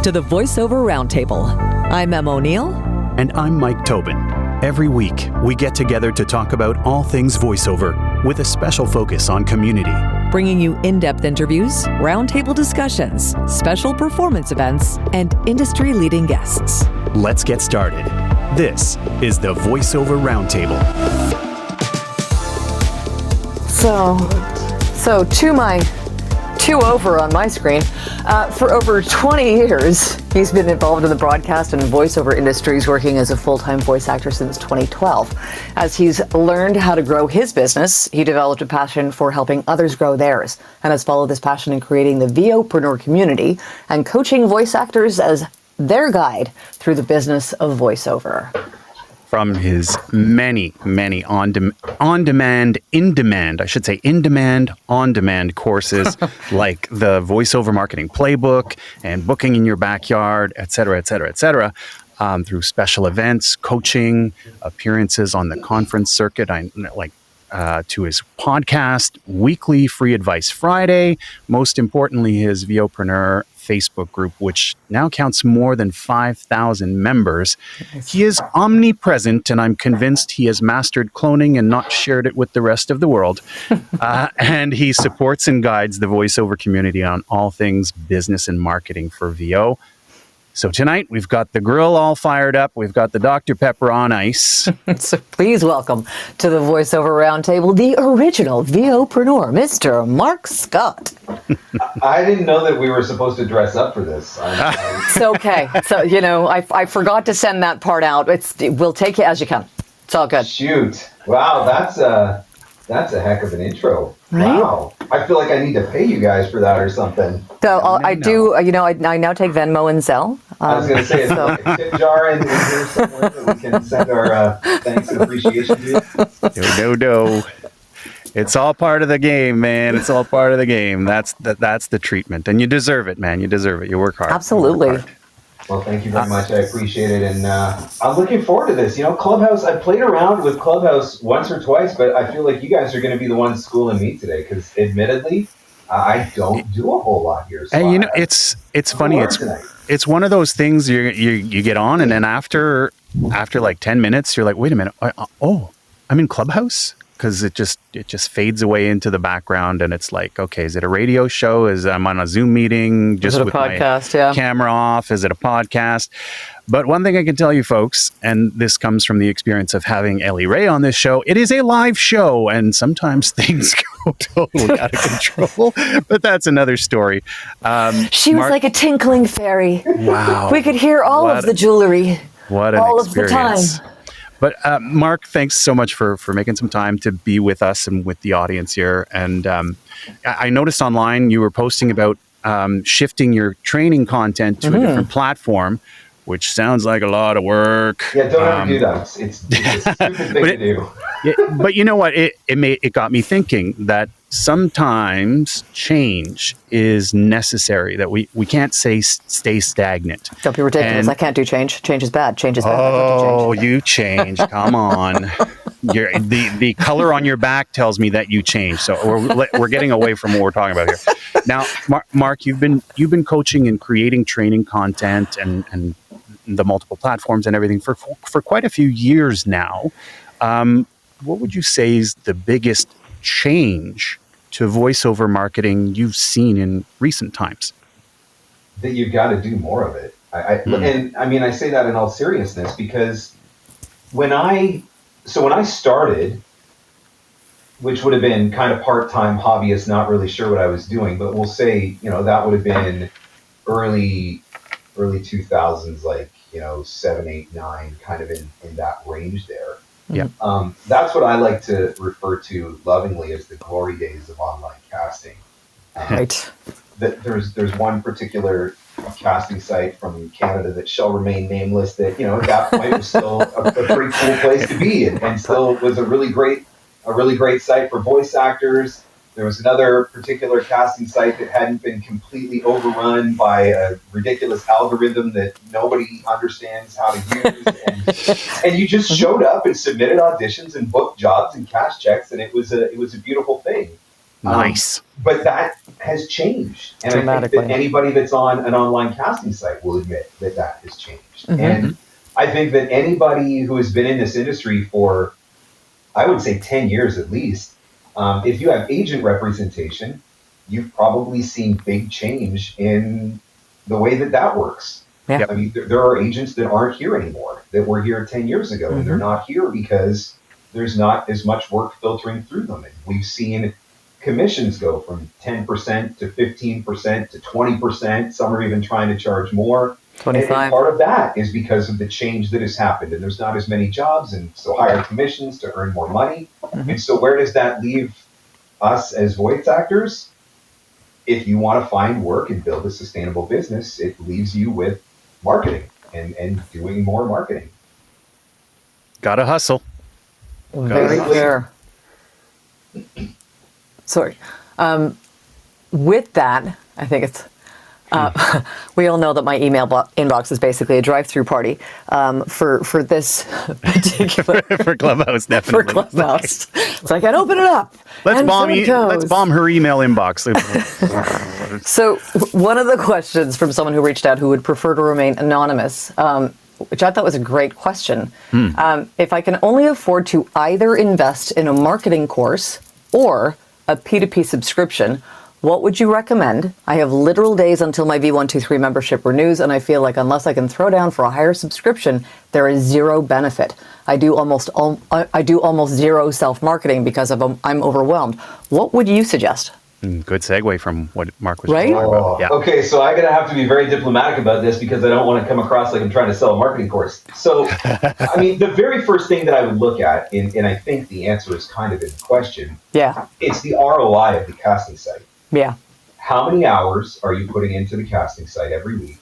to the Voiceover Round Table. I'm Em O'Neill. And I'm Mike Tobin. Every week, we get together to talk about all things voiceover with a special focus on community. Bringing you in-depth interviews, roundtable discussions, special performance events, and industry-leading guests. Let's get started. This is the Voiceover Round Table. So two over on my screen. For over 20 years, he's been involved in the broadcast and voiceover industries, working as a full-time voice actor since 2012. As he's learned how to grow his business, he developed a passion for helping others grow theirs, and has followed this passion in creating the VOpreneur community and coaching voice actors as their guide through the business of voiceover. From his many on-demand, on-demand courses like the Voiceover Marketing Playbook and Booking in Your Backyard, et cetera, through special events, coaching, appearances on the conference circuit, to his podcast, weekly Free Advice Friday, most importantly, his VOpreneur Facebook group, which now counts more than 5,000 members. He is omnipresent, and I'm convinced he has mastered cloning and not shared it with the rest of the world. And he supports and guides the voiceover community on all things business and marketing for VO. So tonight, we've got the grill all fired up. We've got the Dr. Pepper on ice. So please welcome to the Voiceover Roundtable, the original VOpreneur, Mr. Marc Scott. I didn't know that we were supposed to dress up for this. It's okay. So, I forgot to send that part out. We'll take it as you come. It's all good. Shoot. Wow, that's a heck of an intro. Right? Wow. I feel like I need to pay you guys for that or something. So I now take Venmo and Zelle. I was going to say, a tip jar in here somewhere that we can send our thanks and appreciation to. No. It's all part of the game, man. It's all part of the game. That's the treatment. And you deserve it, man. You deserve it. You work hard. Absolutely. Well, thank you very much. I appreciate it. And I'm looking forward to this. Clubhouse, I played around with Clubhouse once or twice, but I feel like you guys are going to be the ones schooling me today because admittedly, I don't do a whole lot here. So and it's funny. It's one of those things you get on, and then after like 10 minutes, you're like, wait a minute. I'm in Clubhouse? Because it just fades away into the background, and it's like, okay, is it a radio show? I'm on a Zoom meeting just with podcast, my camera off? Is it a podcast? But one thing I can tell you folks, and this comes from the experience of having Ellie Ray on this show, it is a live show, and sometimes things go totally out of control, but that's another story. She was like a tinkling fairy. Wow. We could hear all of the jewelry. What an all experience. of the time. But Marc, thanks so much for making some time to be with us and with the audience here. And I noticed online you were posting about shifting your training content to a different platform, which sounds like a lot of work. Yeah, don't ever do that. It's a stupid thing to do. But you know what? It got me thinking that sometimes change is necessary, that we can't stay stagnant. Don't be ridiculous. I can't do change. Change is bad. Change is bad. Oh, you change. Come on. The color on your back tells me that you change. So we're getting away from what we're talking about here. Now, Marc, you've been coaching and creating training content and the multiple platforms and everything for quite a few years now. What would you say is the biggest change to voiceover marketing you've seen in recent times? That you've got to do more of it. And I mean, I say that in all seriousness because when I started, which would have been kind of part-time hobbyist, not really sure what I was doing, but we'll say, that would have been early 2000s, like, 7, 8, 9, kind of in that range there. Yeah. That's what I like to refer to lovingly as the glory days of online casting. Right. There's one particular casting site from Canada that shall remain nameless that, at that point was still a pretty cool place to be and still was a really great site for voice actors. There was another particular casting site that hadn't been completely overrun by a ridiculous algorithm that nobody understands how to use. And you just showed up and submitted auditions and booked jobs and cashed checks, and it was a beautiful thing. Nice. but that has changed. And I think Dramatically. that anybody that's on an online casting site will admit that that has changed. And I think that anybody who has been in this industry for, I would say 10 years at least, if you have agent representation, you've probably seen big change in the way that that works. Yeah. I mean, there are agents that aren't here anymore that were here 10 years ago, and they're not here because there's not as much work filtering through them. And we've seen commissions go from 10% to 15% to 20%. Some are even trying to charge more. 25. And part of that is because of the change that has happened, and there's not as many jobs, and so higher commissions to earn more money. And so where does that leave us as voice actors? If you want to find work and build a sustainable business, it leaves you with marketing and doing more marketing. Gotta hustle. Very fair. Sorry. With that, I think it's, we all know that my email inbox is basically a drive-through party for this particular... For Clubhouse, definitely. For Clubhouse. It's like, I'd open it up. Let's bomb her email inbox. So one of the questions from someone who reached out who would prefer to remain anonymous, which I thought was a great question. If I can only afford to either invest in a marketing course or a P2P subscription, what would you recommend? I have literal days until my V123 membership renews, and I feel like unless I can throw down for a higher subscription, there is zero benefit. I do almost zero self-marketing because I'm overwhelmed. What would you suggest? Good segue from what Mark was Right? talking about. Yeah. Okay, so I'm going to have to be very diplomatic about this because I don't want to come across like I'm trying to sell a marketing course. So, I mean, the very first thing that I would look at, and I think the answer is kind of in the question, it's the ROI of the casting site. Yeah. How many hours are you putting into the casting site every week?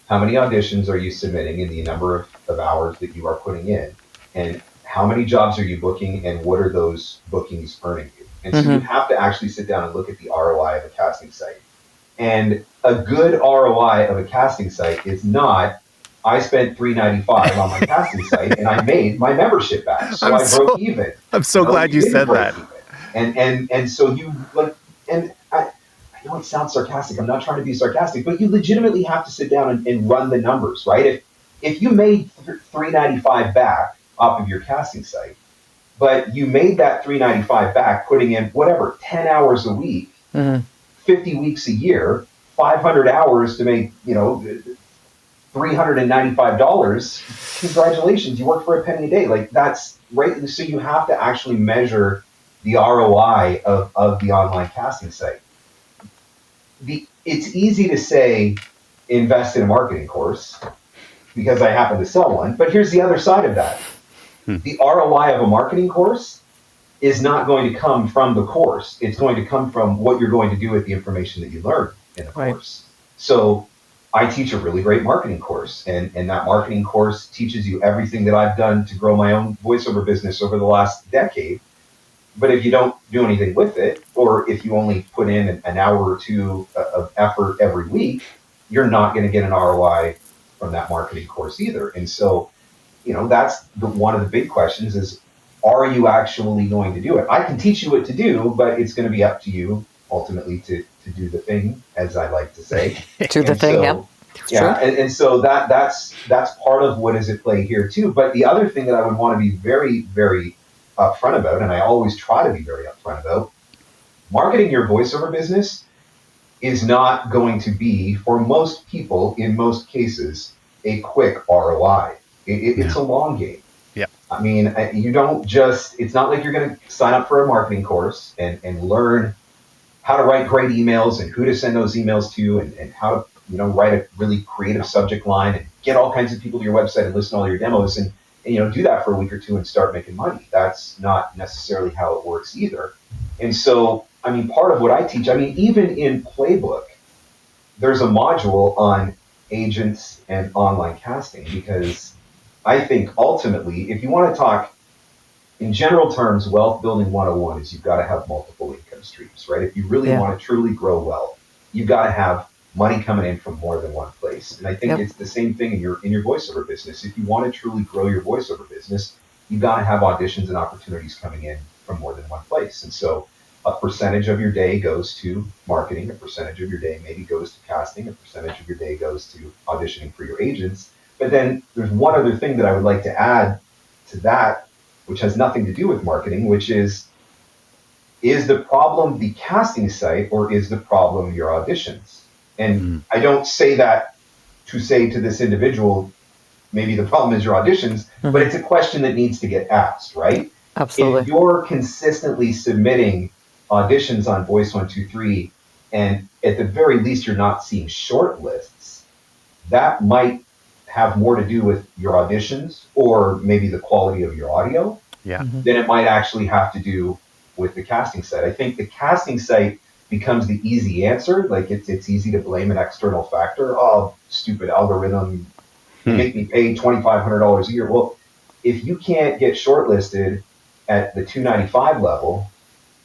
How many auditions are you submitting in the number of hours that you are putting in? And how many jobs are you booking, and what are those bookings earning you? And so you have to actually sit down and look at the ROI of a casting site. And a good ROI of a casting site is not, I spent $395 on my casting site and I made my membership back. So I broke even. I'm so glad you said that. And so you like, and I know it sounds sarcastic. I'm not trying to be sarcastic, but you legitimately have to sit down and run the numbers, right? If you made $395 back off of your casting site, but you made that $395 back putting in whatever, 10 hours a week, 50 weeks a year, 500 hours to make, $395, congratulations, you worked for a penny a day. Like that's right. So you have to actually measure the ROI of the online casting site. It's easy to say invest in a marketing course because I happen to sell one, but here's the other side of that. The ROI of a marketing course is not going to come from the course. It's going to come from what you're going to do with the information that you learn in the course. So I teach a really great marketing course, and that marketing course teaches you everything that I've done to grow my own voiceover business over the last decade. But if you don't do anything with it, or if you only put in an hour or two of effort every week, you're not going to get an ROI from that marketing course either. And so, that's one of the big questions is, are you actually going to do it? I can teach you what to do, but it's going to be up to you ultimately to do the thing, as I like to say. And so that's part of what is at play here too. But the other thing that I would want to be very, very upfront about, and I always try to be very upfront about, marketing your voiceover business is not going to be, for most people, in most cases, a quick ROI. It's a long game. Yeah. I mean, it's not like you're going to sign up for a marketing course and learn how to write great emails and who to send those emails to and how to, write a really creative subject line and get all kinds of people to your website and listen to all your demos and do that for a week or two and start making money. That's not necessarily how it works either. And so, I mean, part of what I teach, even in Playbook, there's a module on agents and online casting, because I think ultimately, if you want to talk in general terms, wealth building 101 is you've got to have multiple income streams, right? If you really want to truly grow wealth, you've got to have money coming in from more than one place. And I think it's the same thing in your voiceover business. If you want to truly grow your voiceover business, you've got to have auditions and opportunities coming in from more than one place. And so a percentage of your day goes to marketing, a percentage of your day maybe goes to casting, a percentage of your day goes to auditioning for your agents. But then there's one other thing that I would like to add to that, which has nothing to do with marketing, which is the problem the casting site or is the problem your auditions? And I don't say that to say to this individual, maybe the problem is your auditions, but it's a question that needs to get asked, right? Absolutely. If you're consistently submitting auditions on Voice 123 and at the very least you're not seeing short lists, that might have more to do with your auditions or maybe the quality of your audio than it might actually have to do with the casting site. I think the casting site becomes the easy answer. Like it's easy to blame an external factor. Oh, stupid algorithm, they make me pay $2,500 a year. Well, if you can't get shortlisted at the $295 level,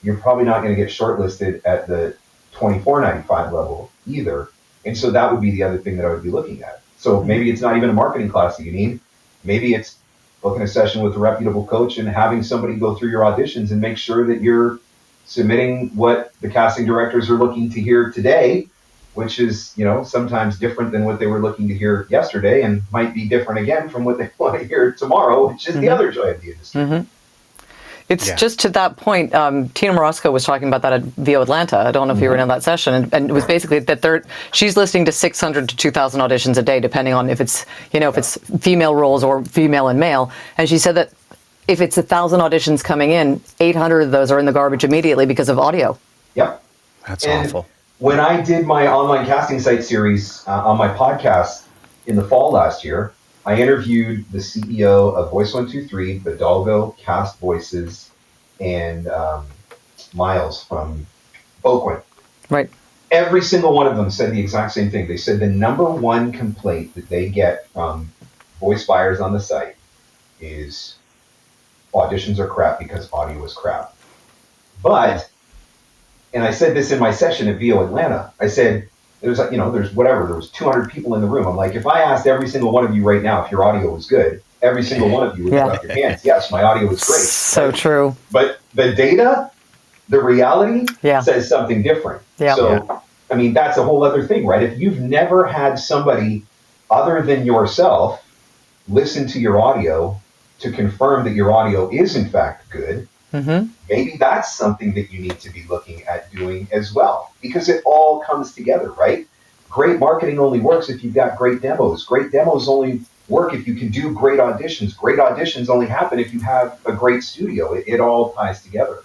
you're probably not going to get shortlisted at the $24.95 level either. And so that would be the other thing that I would be looking at. So maybe it's not even a marketing class that you need. Maybe it's booking a session with a reputable coach and having somebody go through your auditions and make sure that you're submitting what the casting directors are looking to hear today, which is, sometimes different than what they were looking to hear yesterday and might be different again from what they want to hear tomorrow, which is the other joy of the industry. It's just to that point, Tina Morosco was talking about that at VO Atlanta. I don't know if you were in that session. And it was basically that she's listening to 600 to 2,000 auditions a day, depending on if it's female roles or female and male. And she said that if it's 1,000 auditions coming in, 800 of those are in the garbage immediately because of audio. Yep. That's awful. When I did my online casting site series on my podcast in the fall last year, I interviewed the CEO of Voice 123, Bidalgo Cast Voices, and Miles from Oakland. Right. Every single one of them said the exact same thing. They said the number one complaint that they get from voice buyers on the site is auditions are crap because audio is crap. But, and I said this in my session at VO Atlanta, I said, there was 200 people in the room. I'm like, if I asked every single one of you right now if your audio was good, every single one of you would put up your hands. Yes, my audio was great. So true. But the data, the reality says something different. Yeah. So, I mean, that's a whole other thing, right? If you've never had somebody other than yourself listen to your audio to confirm that your audio is in fact good, maybe that's something that you need to be looking at doing as well, because it all comes together, right? Great marketing only works if you've got great demos. Great demos only work if you can do great auditions. Great auditions only happen if you have a great studio. It all ties together.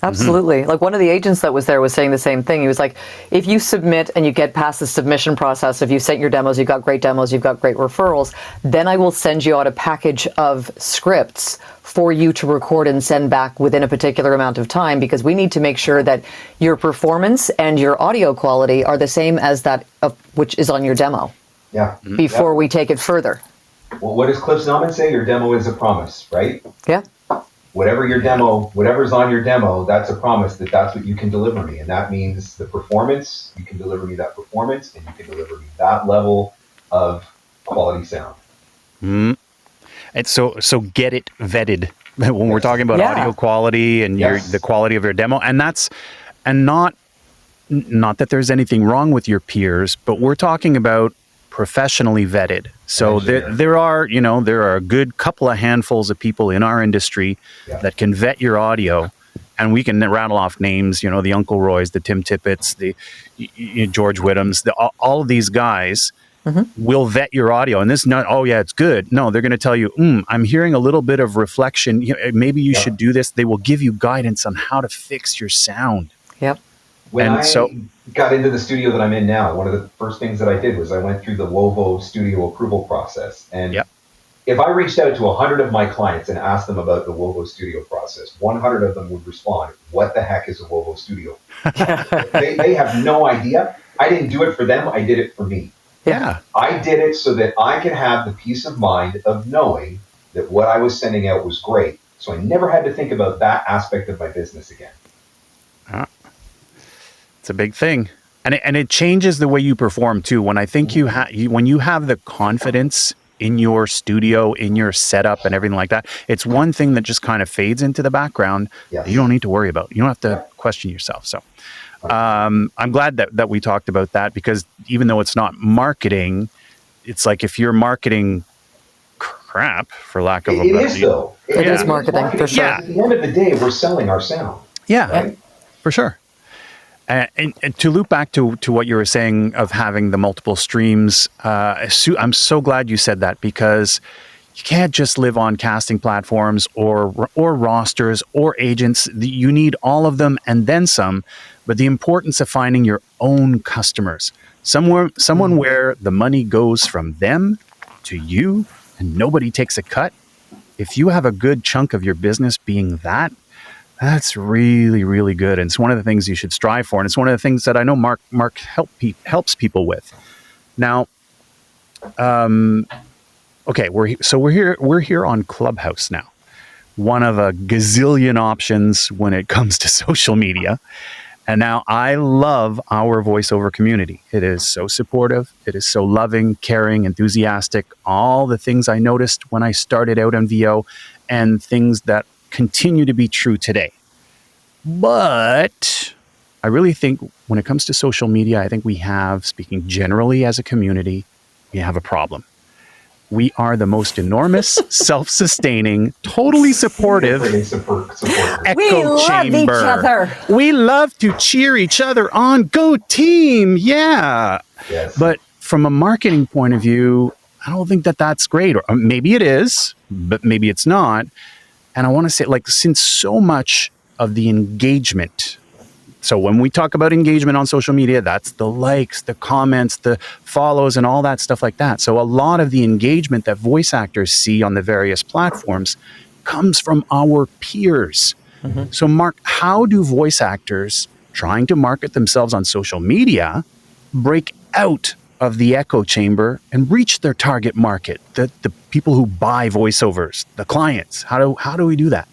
Absolutely. Like one of the agents that was there was saying the same thing. He was like, if you submit and you get past the submission process, if you sent your demos, you've got great demos, you've got great referrals, then I will send you out a package of scripts for you to record and send back within a particular amount of time, because we need to make sure that your performance and your audio quality are the same as that of which is on your demo. Yeah. Before we take it further. Well, what does Cliff Zellman say? Your demo is a promise, right? Yeah. Whatever's on your demo, that's a promise that that's what you can deliver me. And that means the performance, you can deliver me that performance, and you can deliver me that level of quality sound. And so get it vetted when we're talking about audio quality and the quality of your demo. And not that there's anything wrong with your peers, but we're talking about professionally vetted. So there are a good couple of handfuls of people in our industry that can vet your audio, and we can rattle off names, the Uncle Roys, the Tim Tippett's, the George Whittams, all of these guys will vet your audio. And this is not, it's good. No, they're going to tell you, I'm hearing a little bit of reflection. Maybe you should do this. They will give you guidance on how to fix your sound. Yep. When I got into the studio that I'm in now, one of the first things that I did was I went through the Wovo studio approval process. And if I reached out to 100 of my clients and asked them about the Wovo studio process, 100 of them would respond, what the heck is a Wovo studio? They have no idea. I didn't do it for them. I did it for me. Yeah. I did it so that I could have the peace of mind of knowing that what I was sending out was great. So I never had to think about that aspect of my business again. It's a big thing. And it changes the way you perform too. When I think when you have the confidence in your studio, in your setup and everything like that. It's one thing that just kind of fades into the background that you don't need to worry about. You don't have to question yourself. So I'm glad that we talked about that, because even though it's not marketing, it's like if you're marketing crap, for lack of a better word. It is marketing, for sure. At the end of the day, we're selling our sound. Yeah, right? For sure. And to loop back to what you were saying of having the multiple streams, I'm so glad you said that, because you can't just live on casting platforms or rosters or agents. You need all of them and then some. But the importance of finding your own customers, someone where the money goes from them to you and nobody takes a cut. If you have a good chunk of your business being that's really, really good. And it's one of the things you should strive for. And it's one of the things that I know Marc helps people with. Now, okay, we're here on Clubhouse now. One of a gazillion options when it comes to social media. And now I love our voiceover community. It is so supportive. It is so loving, caring, enthusiastic. All the things I noticed when I started out on VO, and things that continue to be true today. But I really think when it comes to social media, I think we have, speaking generally as a community, we have a problem. We are the most enormous, self-sustaining, totally supportive echo chamber. Each other. We love to cheer each other on. Go team! Yeah. Yes. But from a marketing point of view, I don't think that's great. Or maybe it is, but maybe it's not. And I want to say, since so much of the engagement, so when we talk about engagement on social media, that's the likes, the comments, the follows, and all that stuff like that. So a lot of the engagement that voice actors see on the various platforms comes from our peers. Mm-hmm. So Marc, how do voice actors trying to market themselves on social media break out of the echo chamber and reach their target market, the people who buy voiceovers, the clients? How do we do that?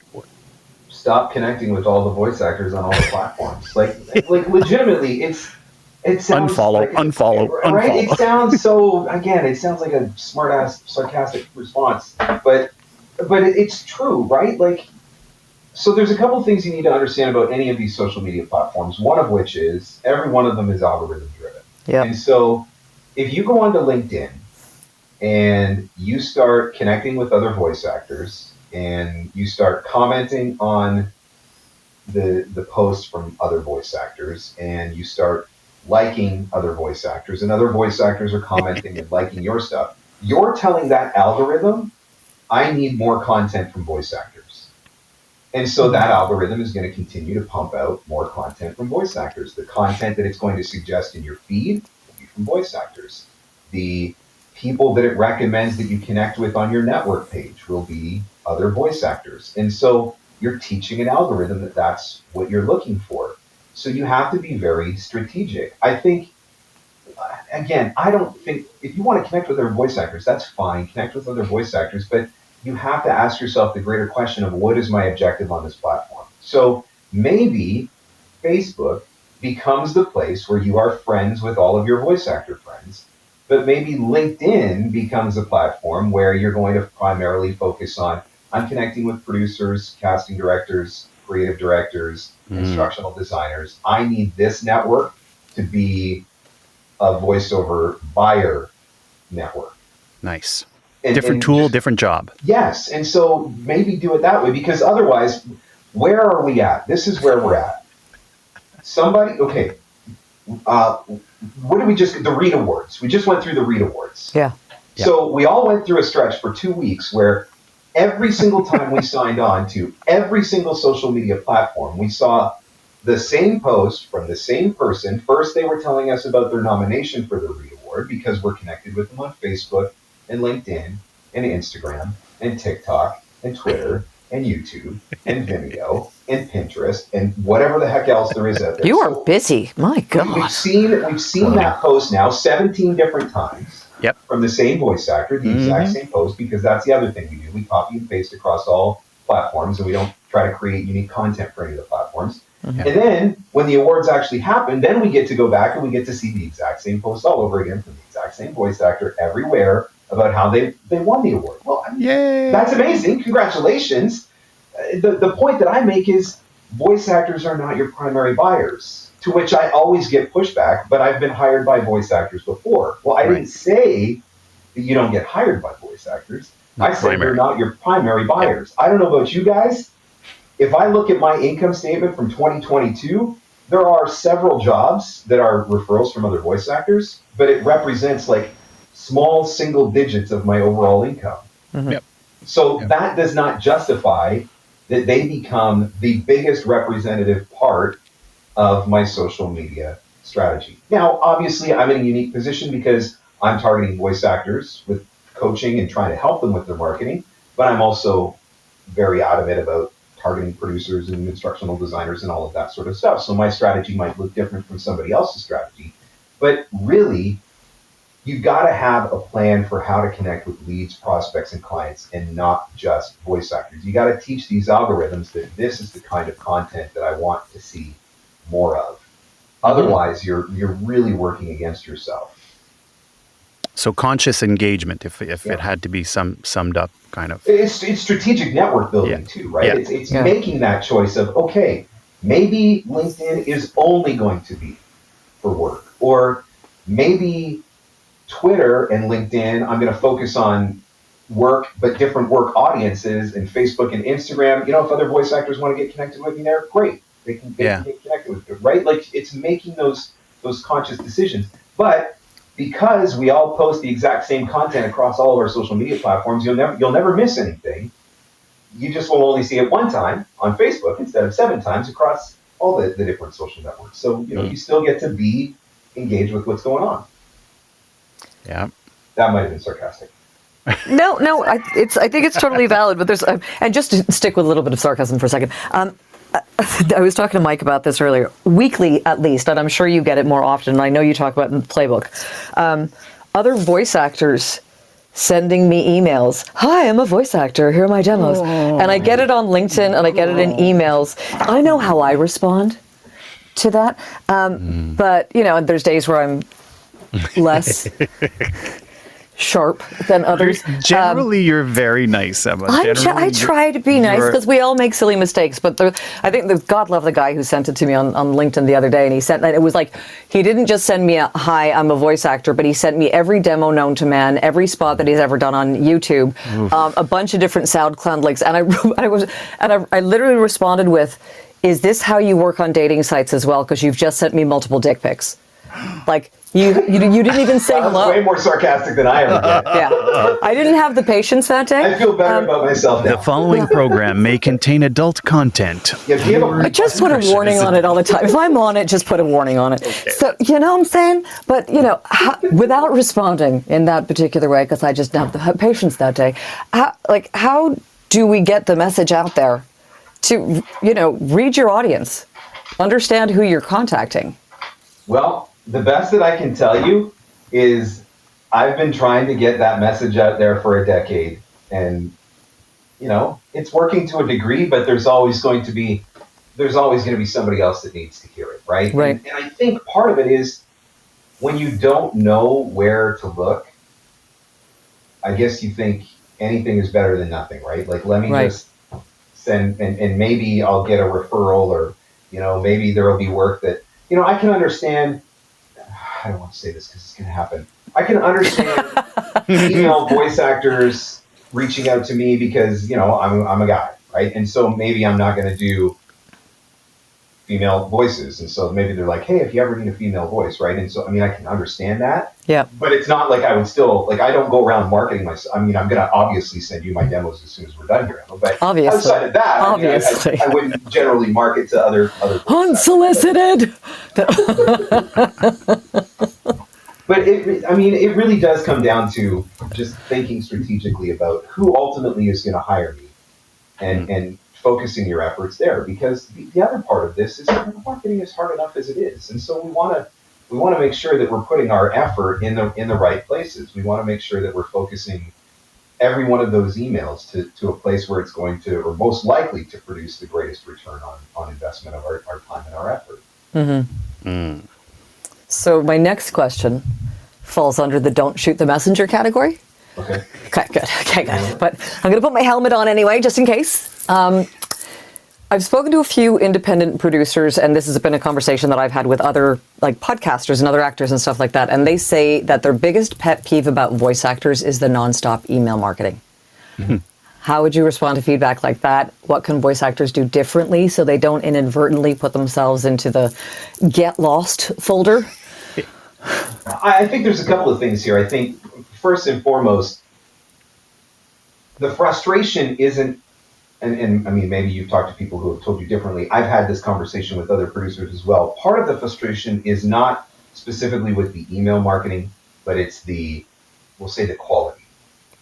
Stop connecting with all the voice actors on all the platforms. Like legitimately, it sounds unfollow. It sounds so, again, it sounds like a smart ass sarcastic response, but it's true, right? So there's a couple of things you need to understand about any of these social media platforms. One of which is every one of them is algorithm driven. Yeah. And so if you go onto LinkedIn and you start connecting with other voice actors, and you start commenting on the posts from other voice actors, and you start liking other voice actors, and other voice actors are commenting and liking your stuff, you're telling that algorithm, I need more content from voice actors. And so that algorithm is going to continue to pump out more content from voice actors. The content that it's going to suggest in your feed will be from voice actors. The people that it recommends that you connect with on your network page will be other voice actors. And so you're teaching an algorithm that that's what you're looking for. So you have to be very strategic. I think, again, I don't think, if you want to connect with other voice actors, that's fine. Connect with other voice actors, but you have to ask yourself the greater question of what is my objective on this platform? So maybe Facebook becomes the place where you are friends with all of your voice actor friends. But maybe LinkedIn becomes a platform where you're going to primarily focus on, I'm connecting with producers, casting directors, creative directors, instructional designers. I need this network to be a voiceover buyer network. Nice. Different tool, different job. Yes. And so maybe do it that way, because otherwise, where are we at? This is where we're at. Okay. What did we the Read Awards. We just went through the Read Awards. Yeah. So we all went through a stretch for 2 weeks where every single time we signed on to every single social media platform, we saw the same post from the same person. First, they were telling us about their nomination for the Read Award because we're connected with them on Facebook and LinkedIn and Instagram and TikTok and Twitter and YouTube and Vimeo and Pinterest and whatever the heck else there is out there. You are busy. My God. We've seen that post now 17 different times. Yep. From the same voice actor, the exact same post, because that's the other thing we do. We copy and paste across all platforms, and we don't try to create unique content for any of the platforms. Mm-hmm. And then when the awards actually happen, then we get to go back and we get to see the exact same post all over again from the exact same voice actor everywhere about how they won the award. Well, I mean, Yay! that's amazing. Congratulations. The point that I make is voice actors are not your primary buyers, to which I always get pushback, but I've been hired by voice actors before. Well, I didn't say that you don't get hired by voice actors. I said they're not your primary buyers. I don't know about you guys. If I look at my income statement from 2022, there are several jobs that are referrals from other voice actors, but it represents like small single digits of my overall income. Yep. So that does not justify that they become the biggest representative part of my social media strategy. Now, obviously, I'm in a unique position because I'm targeting voice actors with coaching and trying to help them with their marketing, but I'm also very adamant about targeting producers and instructional designers and all of that sort of stuff. So my strategy might look different from somebody else's strategy, but really, you've got to have a plan for how to connect with leads, prospects, and clients, and not just voice actors. You got to teach these algorithms that this is the kind of content that I want to see more of. Otherwise, you're really working against yourself. So conscious engagement, if it had to be summed up, kind of. It's strategic network building too, right? Yeah. It's making that choice of, okay, maybe LinkedIn is only going to be for work, or maybe Twitter and LinkedIn, I'm going to focus on work, but different work audiences, and Facebook and Instagram. You know, if other voice actors want to get connected with me there, great. They can get connected with me, right? Like, it's making those conscious decisions. But because we all post the exact same content across all of our social media platforms, you'll never miss anything. You just will only see it one time on Facebook instead of 7 times across all the different social networks. So, you still get to be engaged with what's going on. Yeah. That might have been sarcastic. No, I think it's totally valid. But there's, and just to stick with a little bit of sarcasm for a second. I was talking to Mike about this earlier. Weekly, at least, and I'm sure you get it more often. And I know you talk about it in the playbook. Other voice actors sending me emails. Hi, I'm a voice actor. Here are my demos. And I get it on LinkedIn and I get it in emails. I know how I respond to that. But, there's days where I'm less sharp than others. Generally, you're very nice, Emma. I try to be nice because we all make silly mistakes. But I think God love the guy who sent it to me on LinkedIn the other day, and it was like he didn't just send me a hi, I'm a voice actor, but he sent me every demo known to man, every spot that he's ever done on YouTube, a bunch of different SoundCloud links, and I literally responded with, "Is this how you work on dating sites as well? Because you've just sent me multiple dick pics." Like, you didn't even say hello. Way more sarcastic than I ever get. Yeah, I didn't have the patience that day. I feel better about myself now. The following program may contain adult content. I just put a warning on it all the time. If I'm on it, just put a warning on it. Okay. So, you know what I'm saying? But, without responding in that particular way, because I just didn't have the patience that day, how do we get the message out there to, read your audience, understand who you're contacting? Well, the best that I can tell you is I've been trying to get that message out there for a decade, and it's working to a degree, but there's always going to be somebody else that needs to hear it, right? Right. And I think part of it is when you don't know where to look, I guess you think anything is better than nothing, right? Like, let me just send, and maybe I'll get a referral, or maybe there will be work that I can understand. I don't want to say this because it's going to happen. I can understand female voice actors reaching out to me because, I'm a guy, right? And so maybe I'm not going to do female voices. And so maybe they're like, hey, if you ever need a female voice, right? And so, I can understand that. Yeah. But it's not like I would still, I don't go around marketing myself. I'm going to obviously send you my demos as soon as we're done here. But outside of that, I wouldn't generally market to other unsolicited. But it really does come down to just thinking strategically about who ultimately is going to hire me, and focusing your efforts there, because the other part of this is marketing is hard enough as it is, and so we want to make sure that we're putting our effort in the right places. We want to make sure that we're focusing every one of those emails to a place where it's going to, or most likely to, produce the greatest return on investment of our time and our effort. Mm-hmm. So my next question falls under the don't shoot the messenger category. Okay. Okay, good. Okay, good. But I'm going to put my helmet on anyway, just in case. I've spoken to a few independent producers, and this has been a conversation that I've had with other like podcasters and other actors and stuff like that. And they say that their biggest pet peeve about voice actors is the nonstop email marketing. Mm-hmm. How would you respond to feedback like that? What can voice actors do differently so they don't inadvertently put themselves into the get lost folder? I think there's a couple of things here. I think first and foremost, the frustration isn't, and I mean, maybe you've talked to people who have told you differently. I've had this conversation with other producers as well. Part of the frustration is not specifically with the email marketing, but it's we'll say the quality.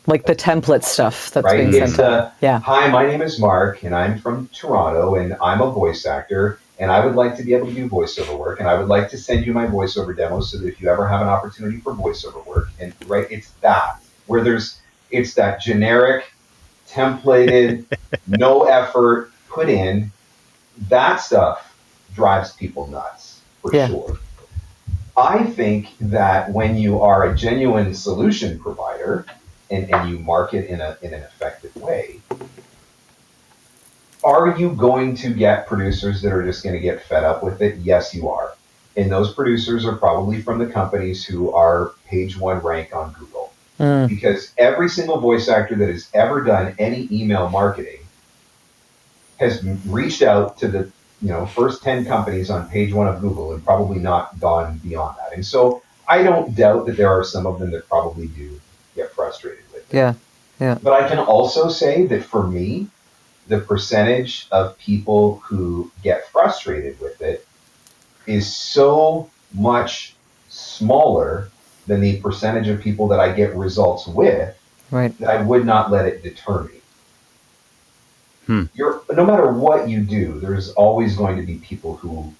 Like the template stuff that's right? being sent out. Yeah. Hi, my name is Mark, and I'm from Toronto, and I'm a voice actor, and I would like to be able to do voiceover work, and I would like to send you my voiceover demos so that if you ever have an opportunity for voiceover work, and right, it's that, where it's that generic, templated, no effort put in, that stuff drives people nuts, for sure. I think that when you are a genuine solution provider, and you market in an effective way, are you going to get producers that are just going to get fed up with it? Yes, you are. And those producers are probably from the companies who are page 1 rank on Google. Because every single voice actor that has ever done any email marketing has reached out to the first 10 companies on page 1 of Google and probably not gone beyond that. And so I don't doubt that there are some of them that probably do get frustrated with it. Yeah. But I can also say that for me, the percentage of people who get frustrated with it is so much smaller than the percentage of people that I get results with, that I would not let it deter me. No matter what you do, there's always going to be people who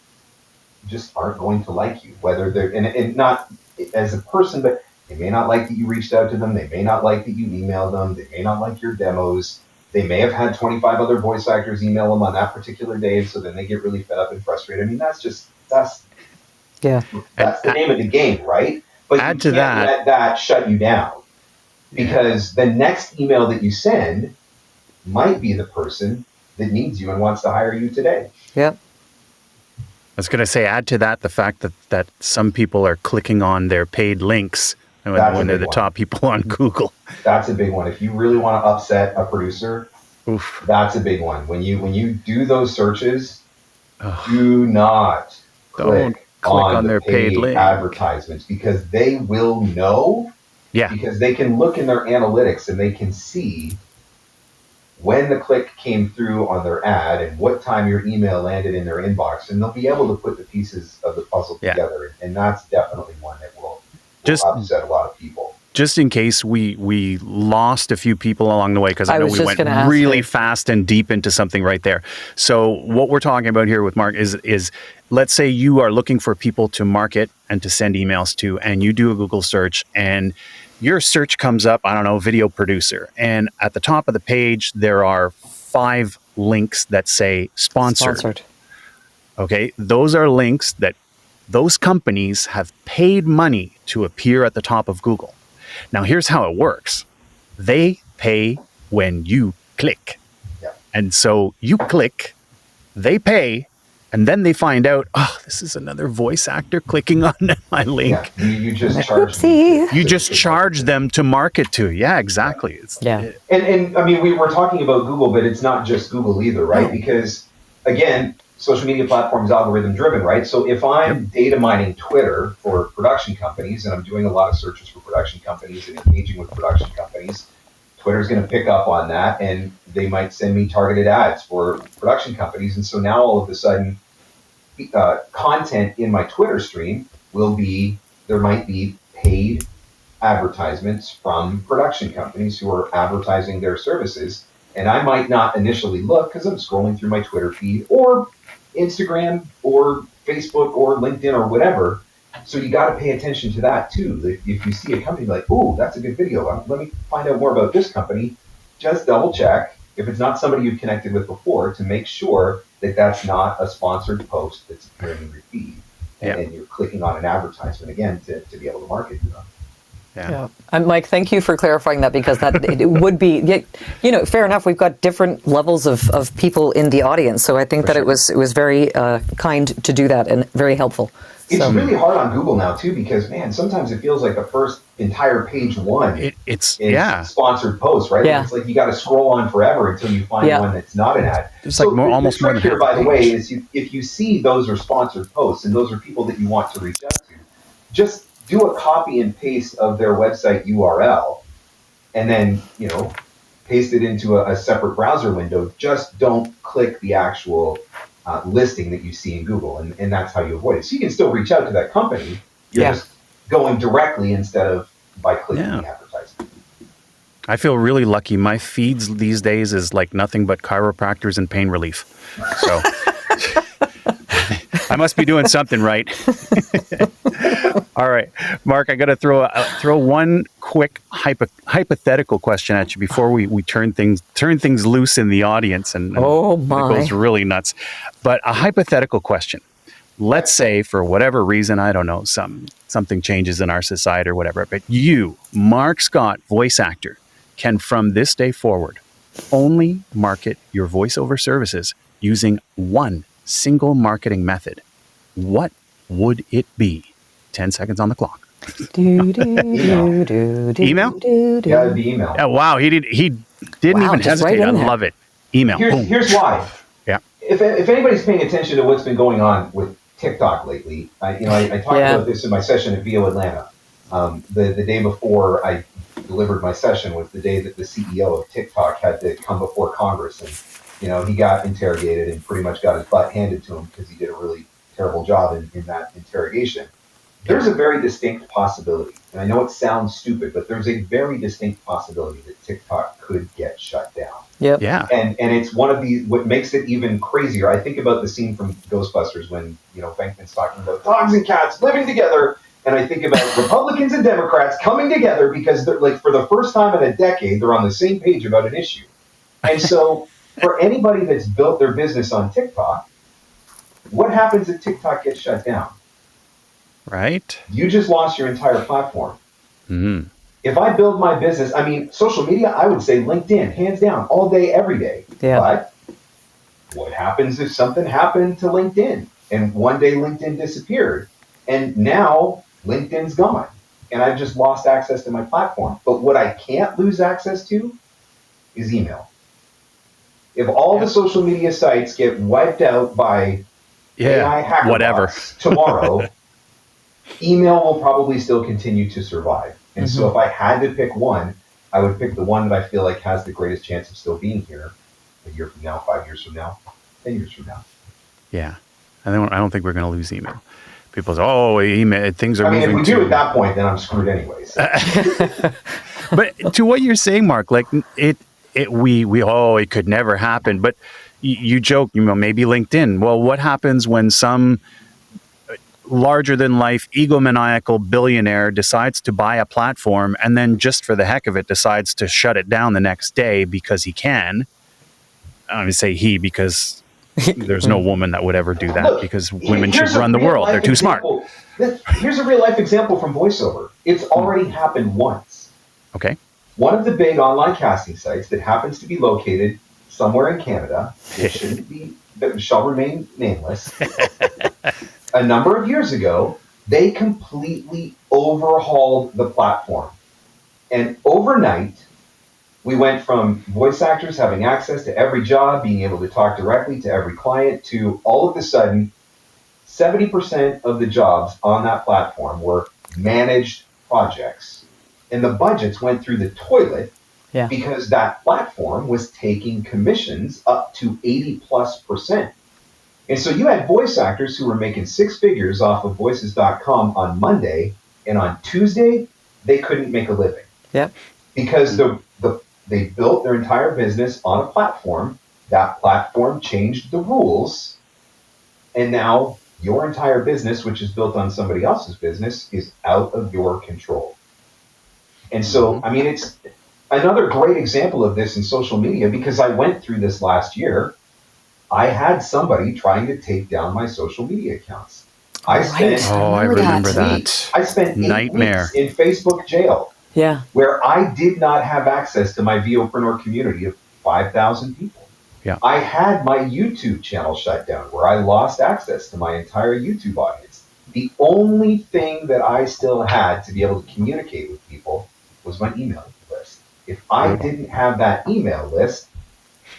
just aren't going to like you, whether they're, and not as a person, but they may not like that you reached out to them. They may not like that you emailed them. They may not like your demos. They may have had 25 other voice actors email them on that particular day, so then they get really fed up and frustrated. I mean, that's the name of the game, right? But add you to can't let that shut you down, because the next email that you send might be the person that needs you and wants to hire you today. Yep. I was going to say, add to that the fact that some people are clicking on their paid links when they're the top people on Google. That's a big one. If you really want to upset a producer, that's a big one. When you do those searches, do not click on their paid link advertisements, because they will know. Yeah. Because they can look in their analytics and they can see when the click came through on their ad and what time your email landed in their inbox, and they'll be able to put the pieces of the puzzle together. And that's definitely one that will upset a lot of people. Just in case we lost a few people along the way, because I know we went really fast and deep into something right there. So what we're talking about here with Mark is let's say you are looking for people to market and to send emails to, and you do a Google search, and your search comes up, I don't know, video producer. And at the top of the page, there are 5 links that say sponsored. Okay, those are links that those companies have paid money to appear at the top of Google. Now, here's how it works. They pay when you click. Yeah. And so you click, they pay, and then they find out, this is another voice actor clicking on my link. Yeah, you just charge them. You just charge them to market to. Yeah, exactly. And I mean, we were talking about Google, but it's not just Google either, right? No. Because, again, social media platforms algorithm driven, right? So if I'm data mining Twitter for production companies, and I'm doing a lot of searches for production companies and engaging with production companies, Twitter's going to pick up on that, and they might send me targeted ads for production companies. And so now all of a sudden, content in my Twitter stream there might be paid advertisements from production companies who are advertising their services. And I might not initially look because I'm scrolling through my Twitter feed or Instagram or Facebook or LinkedIn or whatever. So you got to pay attention to that too. If you see a company like, oh, that's a good video, let me find out more about this company, just double check if it's not somebody you've connected with before to make sure that that's not a sponsored post that's appearing in your feed. And you're clicking on an advertisement again to be able to market to them. Yeah. Mike, thank you for clarifying that, because that it would be, fair enough. We've got different levels of people in the audience, so I think that it was very kind to do that and very helpful. It's really hard on Google now too, because man, sometimes it feels like the first entire page one it's sponsored posts, right? Yeah. It's like you got to scroll on forever until you find one that's not an ad. It's like almost more than half the by the page. way, is if you see those are sponsored posts and those are people that you want to reach out to, just do a copy and paste of their website URL and then, paste it into a separate browser window. Just don't click the actual listing that you see in Google, and that's how you avoid it. So you can still reach out to that company. You're just going directly instead of by clicking the advertisement. I feel really lucky. My feeds these days is like nothing but chiropractors and pain relief. So I must be doing something right. All right, Marc, I got to throw one quick hypothetical question at you before we turn things loose in the audience, and it goes really nuts. But a hypothetical question. Let's say for whatever reason, I don't know, something changes in our society or whatever, but you, Marc Scott, voice actor, can from this day forward only market your voiceover services using one single marketing method. What would it be? 10 seconds on the clock. Email? Yeah, it'd be email. Oh, wow. He didn't even hesitate. I love it. Email. Here's why. Yeah. If anybody's paying attention to what's been going on with TikTok lately, I talked about this in my session at VO Atlanta. The day before I delivered my session was the day that the CEO of TikTok had to come before Congress, and he got interrogated and pretty much got his butt handed to him because he did a really terrible job in that interrogation. There's a very distinct possibility, and I know it sounds stupid, but there's a very distinct possibility that TikTok could get shut down. Yep. Yeah. And it's one of these, what makes it even crazier, I think about the scene from Ghostbusters when, Venkman's talking about dogs and cats living together, and I think about Republicans and Democrats coming together because they're like, for the first time in a decade, they're on the same page about an issue. And so for anybody that's built their business on TikTok, what happens if TikTok gets shut down? Right. You just lost your entire platform. Mm-hmm. If I build my business, social media, I would say LinkedIn, hands down, all day, every day. Yeah. But what happens if something happened to LinkedIn and one day LinkedIn disappeared and now LinkedIn's gone and I've just lost access to my platform? But what I can't lose access to is email. If all the social media sites get wiped out by AI hacker bots tomorrow, email will probably still continue to survive. And so if I had to pick one, I would pick the one that I feel like has the greatest chance of still being here a year from now, 5 years from now, 10 years from now. Yeah. I don't think we're going to lose email. People say, email, things are moving. If we do at that point, then I'm screwed anyways. But to what you're saying, Marc, like it could never happen. But you joke, maybe LinkedIn. Well, what happens when some larger than life egomaniacal billionaire decides to buy a platform and then just for the heck of it decides to shut it down the next day because he can? I don't say he, because there's no woman that would ever do that. Because women should run the world. They're too smart. Here's a real life example from VoiceOver. It's already happened once. Okay. One of the big online casting sites that happens to be located somewhere in Canada, that shall remain nameless, a number of years ago, they completely overhauled the platform. And overnight, we went from voice actors having access to every job, being able to talk directly to every client, to all of a sudden, 70% of the jobs on that platform were managed projects. And the budgets went through the toilet because that platform was taking commissions up to 80+%. And so you had voice actors who were making six figures off of voices.com on Monday, and on Tuesday, they couldn't make a living. Yep. Because they built their entire business on a platform. That platform changed the rules, and now your entire business, which is built on somebody else's business, is out of your control. And so, it's another great example of this in social media, because I went through this last year. I had somebody trying to take down my social media accounts. I spent I remember that. weeks. I spent 8 Nightmare. weeks in Facebook jail Yeah. where I did not have access to my VOpreneur community of 5,000 people. Yeah. I had my YouTube channel shut down where I lost access to my entire YouTube audience. The only thing that I still had to be able to communicate with people was my email list. If I didn't have that email list,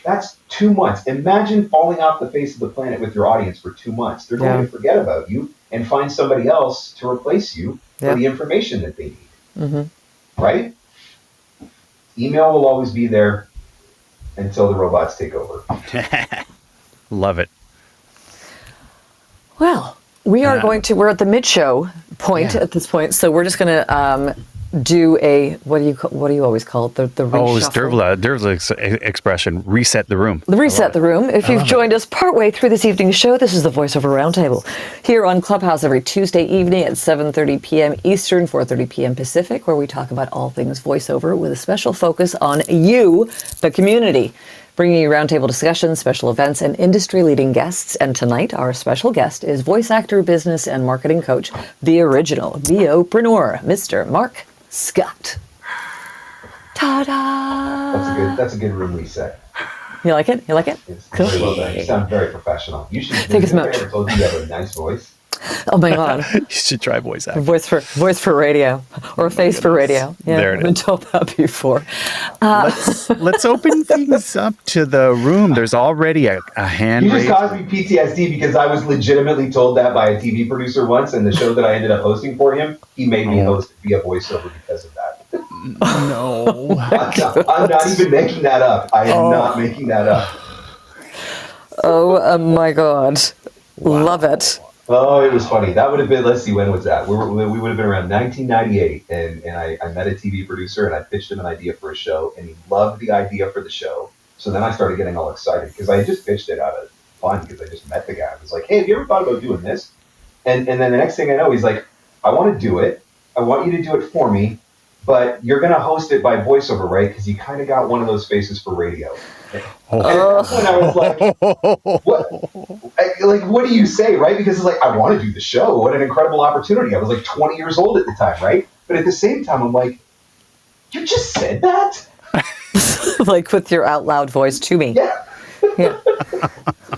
that's 2 months. Imagine falling off the face of the planet with your audience for 2 months. They're going to forget about you and find somebody else to replace you for the information that they need. Mm-hmm. Right? Email will always be there until the robots take over. Love it. Well, we're at the mid-show point at this point, so we're just going to do a, what do you always call it? The reshuffle. It's Dervla's expression, reset the room. Reset the room. If you've joined us partway through this evening's show, this is the Voiceover Round Table here on Clubhouse every Tuesday evening at 7:30 p.m. Eastern, 4:30 p.m. Pacific, where we talk about all things voiceover with a special focus on you, the community. Bringing you roundtable discussions, special events, and industry-leading guests. And tonight, our special guest is voice actor, business, and marketing coach, the original VOpreneur, Mr. Marc Scott. Ta-da! That's a good room reset. You like it? You like it? It's Cool. really well done. You sound very professional. You should. Thank you so much. I ever told you have a nice voice. Oh my God. You should try voice acting. Voice for radio, or face for radio. Yeah, There it I've been is. told that before. Let's open things up to the room. There's already a hand You just raised. caused me PTSD because I was legitimately told that by a TV producer once, and the show that I ended up hosting for him, he made me host via voiceover because of that. No. I'm not even making that up. I am not making that up. Oh my God. Love it. Oh, it was funny. That would have been, let's see, when was that? We would have been around 1998, and I met a TV producer, and I pitched him an idea for a show, and he loved the idea for the show. So then I started getting all excited, because I just pitched it out of fun, because I just met the guy. I was like, hey, have you ever thought about doing this? And then the next thing I know, he's like, I want to do it. I want you to do it for me, but you're going to host it by voiceover, right? Because you kind of got one of those faces for radio. And I was like, what do you say, right? Because it's like, I want to do the show. What an incredible opportunity. I was like 20 years old at the time, right? But at the same time, I'm like, you just said that? Like with your out loud voice to me. Yeah. Yeah.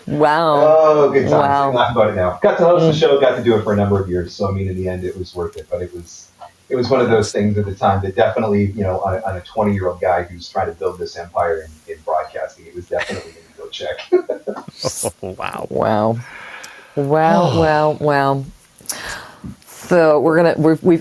Wow. Oh, good times. Wow. I laugh about it now. Got to host the show, got to do it for a number of years. So, I mean, in the end, it was worth it. But it was one of those things at the time that definitely, on a 20-year-old guy who's trying to build this empire in broadcasting, it was definitely going to go check. Wow. Wow. So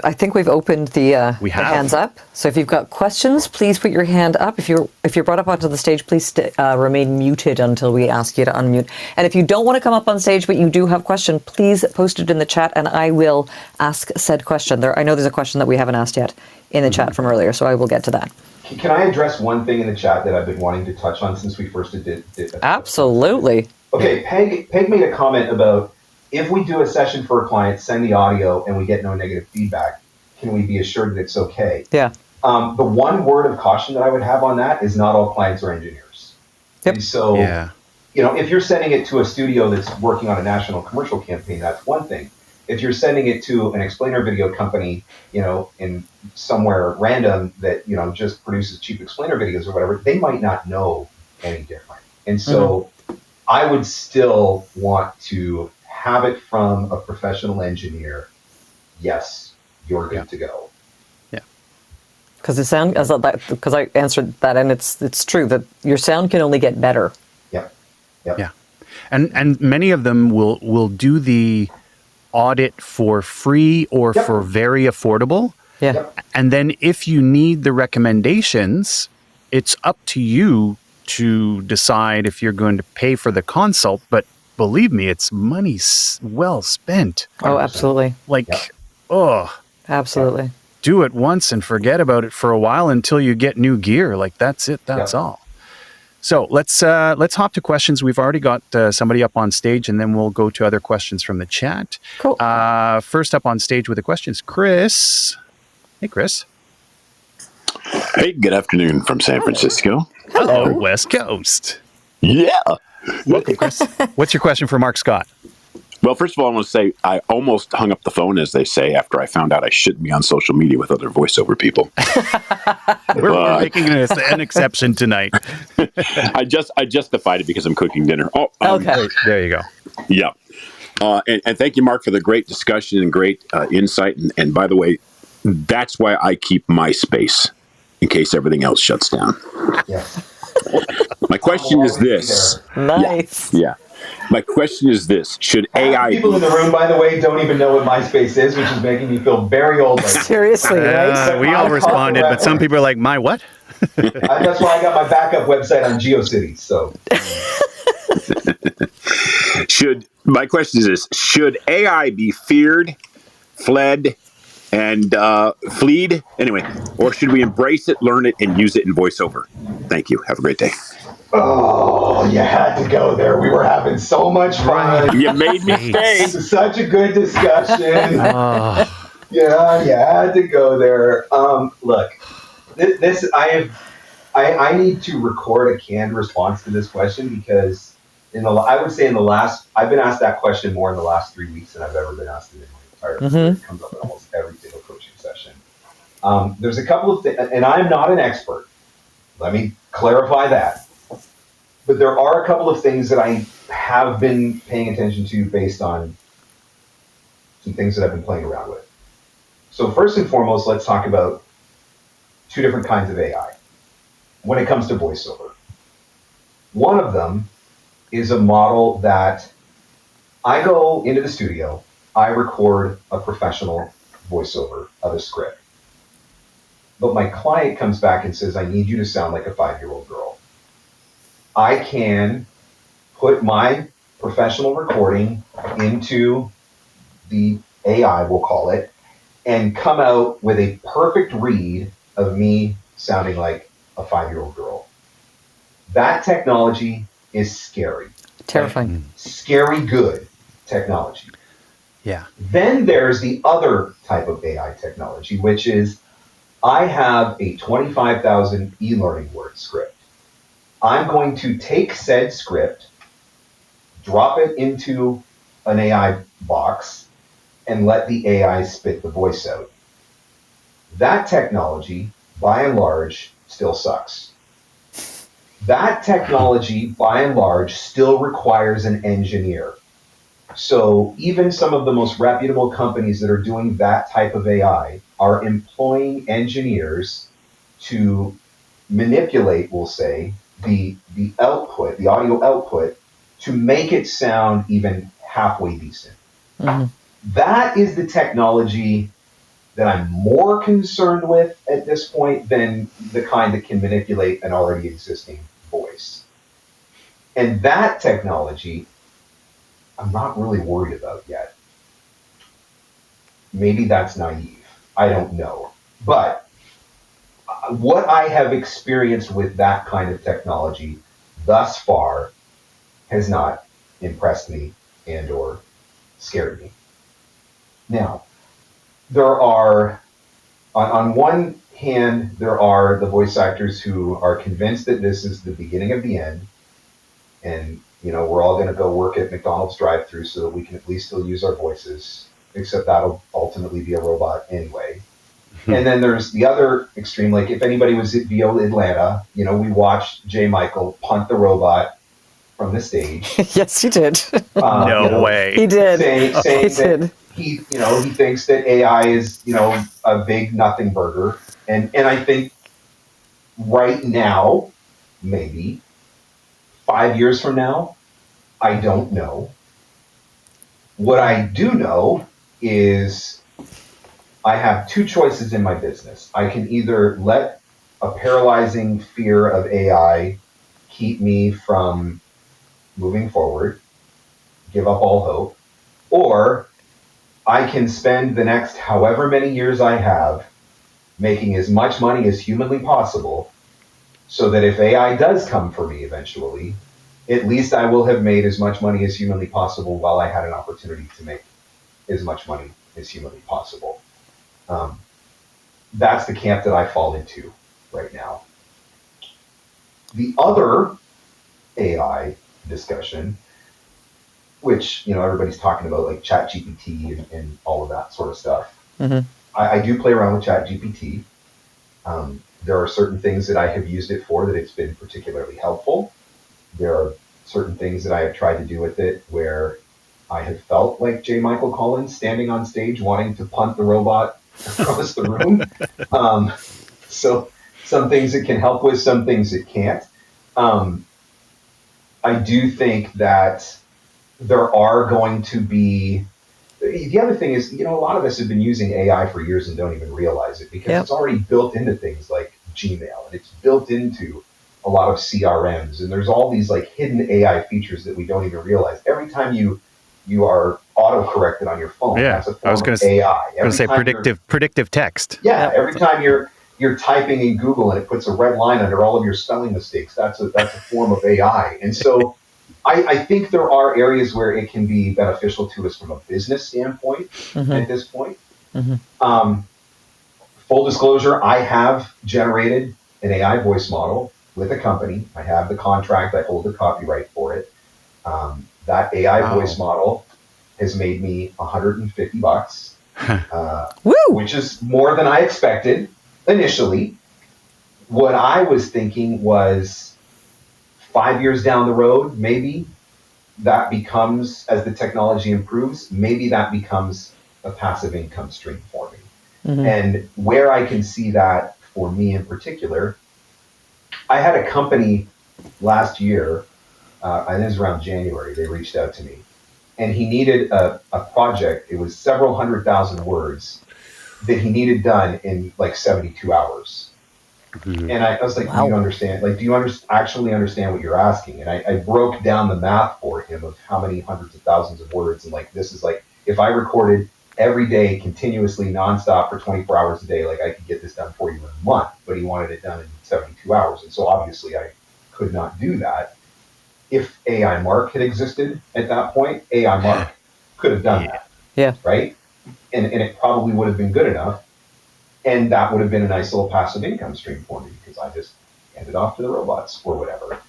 I think we've opened the hands up. So if you've got questions, please put your hand up. If you're brought up onto the stage, please remain muted until we ask you to unmute. And if you don't want to come up on stage, but you do have a question, please post it in the chat, and I will ask said question. I know there's a question that we haven't asked yet in the chat from earlier, so I will get to that. Can I address one thing in the chat that I've been wanting to touch on since we first did Absolutely. Okay, Peg made a comment about, if we do a session for a client, send the audio, and we get no negative feedback, can we be assured that it's okay? Yeah. The one word of caution that I would have on that is not all clients are engineers. Yep. And so, if you're sending it to a studio that's working on a national commercial campaign, that's one thing. If you're sending it to an explainer video company, in somewhere random that, just produces cheap explainer videos or whatever, they might not know any different. And so I would still want to have it from a professional engineer. Yes, you're good to go. Yeah. Because I answered that, and it's true that your sound can only get better. Yep. Yeah. And many of them will do the audit for free or for very affordable. Yeah. Yep. And then if you need the recommendations, it's up to you to decide if you're going to pay for the consult. But believe me, it's money well spent. Oh, absolutely. Absolutely. Do it once and forget about it for a while until you get new gear. Like, that's it. That's all. So let's hop to questions. We've already got somebody up on stage, and then we'll go to other questions from the chat. Cool. First up on stage with the questions, Chris. Hey, Chris. Hey, good afternoon from San Francisco. Hello, West Coast. Yeah. Welcome, Chris. What's your question for Marc Scott? Well, first of all, I want to say I almost hung up the phone, as they say, after I found out I shouldn't be on social media with other voiceover people. We're making an exception tonight. I justified it because I'm cooking dinner. Okay. There you go. Yeah. And thank you, Mark, for the great discussion and great insight. And by the way, that's why I keep my space in case everything else shuts down. Yeah. My question is always be this. there. Nice. Yeah. My question is this. Should Half AI the people be... in the room, by the way, don't even know what MySpace is, which is making me feel very old. Seriously, right? We all responded, but some people are like, my what? That's why I got my backup website on GeoCities. So, My question is this. Should AI be feared, fled, and fleed? Anyway, or should we embrace it, learn it, and use it in voiceover? Thank you. Have a great day. oh, you had to go there. We were having so much fun. You made me stay. This is such a good discussion. Oh, Yeah, you had to go there. Look, I need to record a canned response to this question because I would say in the last, I've been asked that question more in the last 3 weeks than I've ever been asked in my entire career. It comes up in almost every single coaching session. There's a couple of things, and I'm not an expert. Let me clarify that. But there are a couple of things that I have been paying attention to based on some things that I've been playing around with. So first and foremost, let's talk about two different kinds of AI when it comes to voiceover. One of them is a model that I go into the studio, I record a professional voiceover of a script. But my client comes back and says, I need you to sound like a 5-year-old girl. I can put my professional recording into the AI, we'll call it, and come out with a perfect read of me sounding like a 5-year-old girl. That technology is scary. Terrifying. Scary good technology. yeah. Then there's the other type of AI technology, which is I have a 25,000 e-learning word script. I'm going to take said script, drop it into an AI box, and let the AI spit the voice out. That technology, by and large, still sucks. That technology, by and large, still requires an engineer. So even some of the most reputable companies that are doing that type of AI are employing engineers to manipulate, we'll say, the output, the audio output, to make it sound even halfway decent. That is the technology that I'm more concerned with at this point than the kind that can manipulate an already existing voice. And that technology, I'm not really worried about yet. Maybe that's naive. I don't know. But what I have experienced with that kind of technology thus far has not impressed me and or scared me. Now, there are, on one hand, there are the voice actors who are convinced that this is the beginning of the end, and we're all going to go work at McDonald's drive-thru so that we can at least still use our voices, except that'll ultimately be a robot anyway. And then there's the other extreme, like if anybody was at VO Atlanta, we watched J. Michael punt the robot from the stage. Yes, he did. No way. He did. Saying He that did. he thinks that AI is, a big nothing burger. And I think right now, maybe 5 years from now, I don't know. What I do know is I have two choices in my business. I can either let a paralyzing fear of AI keep me from moving forward, give up all hope, or I can spend the next however many years I have making as much money as humanly possible so that if AI does come for me eventually, at least I will have made as much money as humanly possible while I had an opportunity to make as much money as humanly possible. That's the camp that I fall into right now. The other AI discussion which, everybody's talking about, like Chat GPT and all of that sort of stuff. Mm-hmm. I do play around with Chat GPT. There are certain things that I have used it for that it's been particularly helpful. There are certain things that I have tried to do with it where I have felt like J. Michael Collins standing on stage wanting to punt the robot across the room. So some things it can help with, some things it can't. I do think that there are going to be. The other thing is, a lot of us have been using AI for years and don't even realize it because it's already built into things like Gmail, and it's built into a lot of CRMs, and there's all these like hidden AI features that we don't even realize. Every time you are auto-corrected on your phone, that's a form of AI. I was going to say predictive text. Yeah, every time you're typing in Google and it puts a red line under all of your spelling mistakes, that's a form of AI. And so I think there are areas where it can be beneficial to us from a business standpoint at this point. Full disclosure, I have generated an AI voice model with a company. I have the contract. I hold the copyright for it. That AI voice model has made me $150, which is more than I expected initially. What I was thinking was 5 years down the road, maybe that becomes, as the technology improves, maybe that becomes a passive income stream for me. And where I can see that for me in particular, I had a company last year, I think it was around January, they reached out to me. And he needed a project. It was several 100,000 words that he needed done in like 72 hours. And I was like, do you understand? Like, do you actually understand what you're asking? And I broke down the math for him of how many hundreds of thousands of words. And like, this is like, if I recorded every day continuously nonstop for 24 hours a day, like I could get this done for you in a month, but he wanted it done in 72 hours. And so obviously I could not do that. If AI Mark had existed at that point, AI Mark could have done that. Yeah. Right? And it probably would have been good enough. And that would have been a nice little passive income stream for me because I just handed off to the robots or whatever.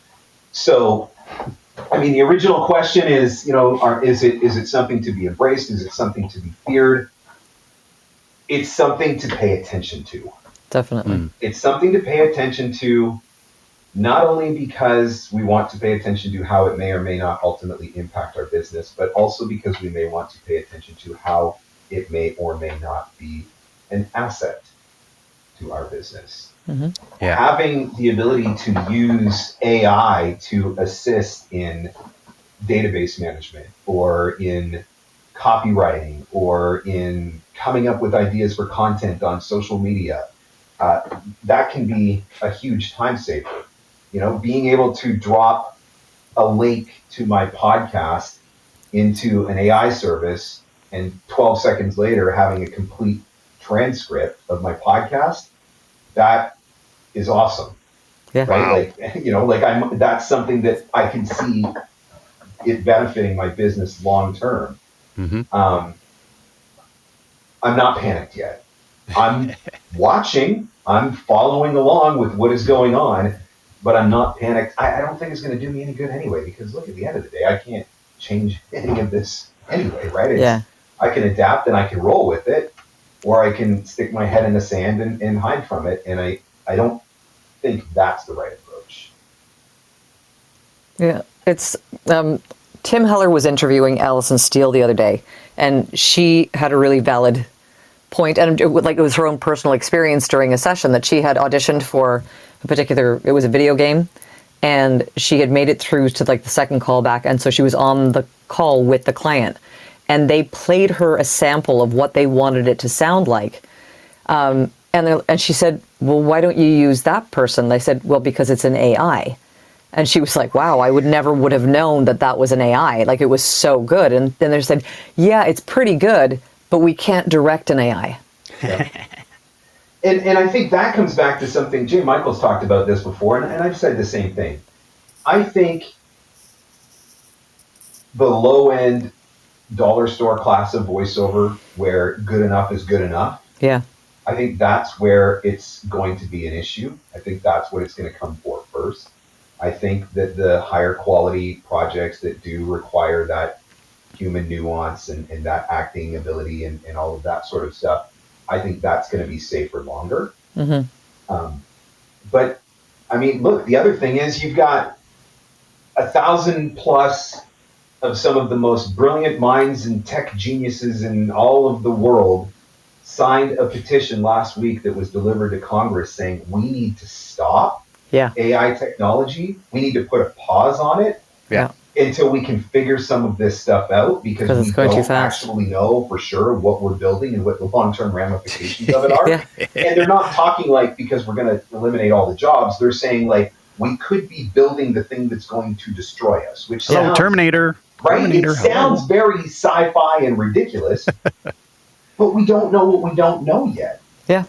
So, I mean, the original question is, is it something to be embraced? Is it something to be feared? It's something to pay attention to. Definitely. It's something to pay attention to, not only because we want to pay attention to how it may or may not ultimately impact our business, but also because we may want to pay attention to how it may or may not be an asset to our business. Having the ability to use AI to assist in database management or in copywriting or in coming up with ideas for content on social media, that can be a huge time saver. Being able to drop a link to my podcast into an AI service and 12 seconds later having a complete transcript of my podcast, that is awesome. Yeah. Right? Like, that's something that I can see it benefiting my business long term. I'm not panicked yet. I'm watching, I'm following along with what is going on, but I'm not panicked. I don't think it's going to do me any good anyway, because look, at the end of the day, I can't change any of this anyway, right? I can adapt and I can roll with it, or I can stick my head in the sand and hide from it. And I don't think that's the right approach. Yeah, it's Tim Heller was interviewing Alison Steele the other day, and she had a really valid point, and it was her own personal experience during a session that she had auditioned for it was a video game, and she had made it through to like the second call back, and so she was on the call with the client, and they played her a sample of what they wanted it to sound like. And she said, well, why don't you use that person? They said, well, because it's an AI. And she was like, wow, I would have known that was an AI. Like, it was so good. And then they said, yeah, it's pretty good, but we can't direct an AI. Yeah. And I think that comes back to something, Jay Michael's talked about this before, and I've said the same thing. I think the low-end dollar store class of voiceover, where good enough is good enough, I think that's where it's going to be an issue. I think that's what it's going to come for first. I think that the higher quality projects that do require that human nuance and that acting ability and all of that sort of stuff, I think that's going to be safer longer. But I mean, look, the other thing is you've got 1,000 plus of some of the most brilliant minds and tech geniuses in all of the world signed a petition last week that was delivered to Congress saying we need to stop AI technology. We need to put a pause on it until we can figure some of this stuff out, because we don't actually know for sure what we're building and what the long-term ramifications of it are. And they're not talking like because we're going to eliminate all the jobs. They're saying like we could be building the thing that's going to destroy us, which sounds, Terminator. Right? Terminator, it sounds very sci-fi and ridiculous, but we don't know what we don't know yet. Yeah.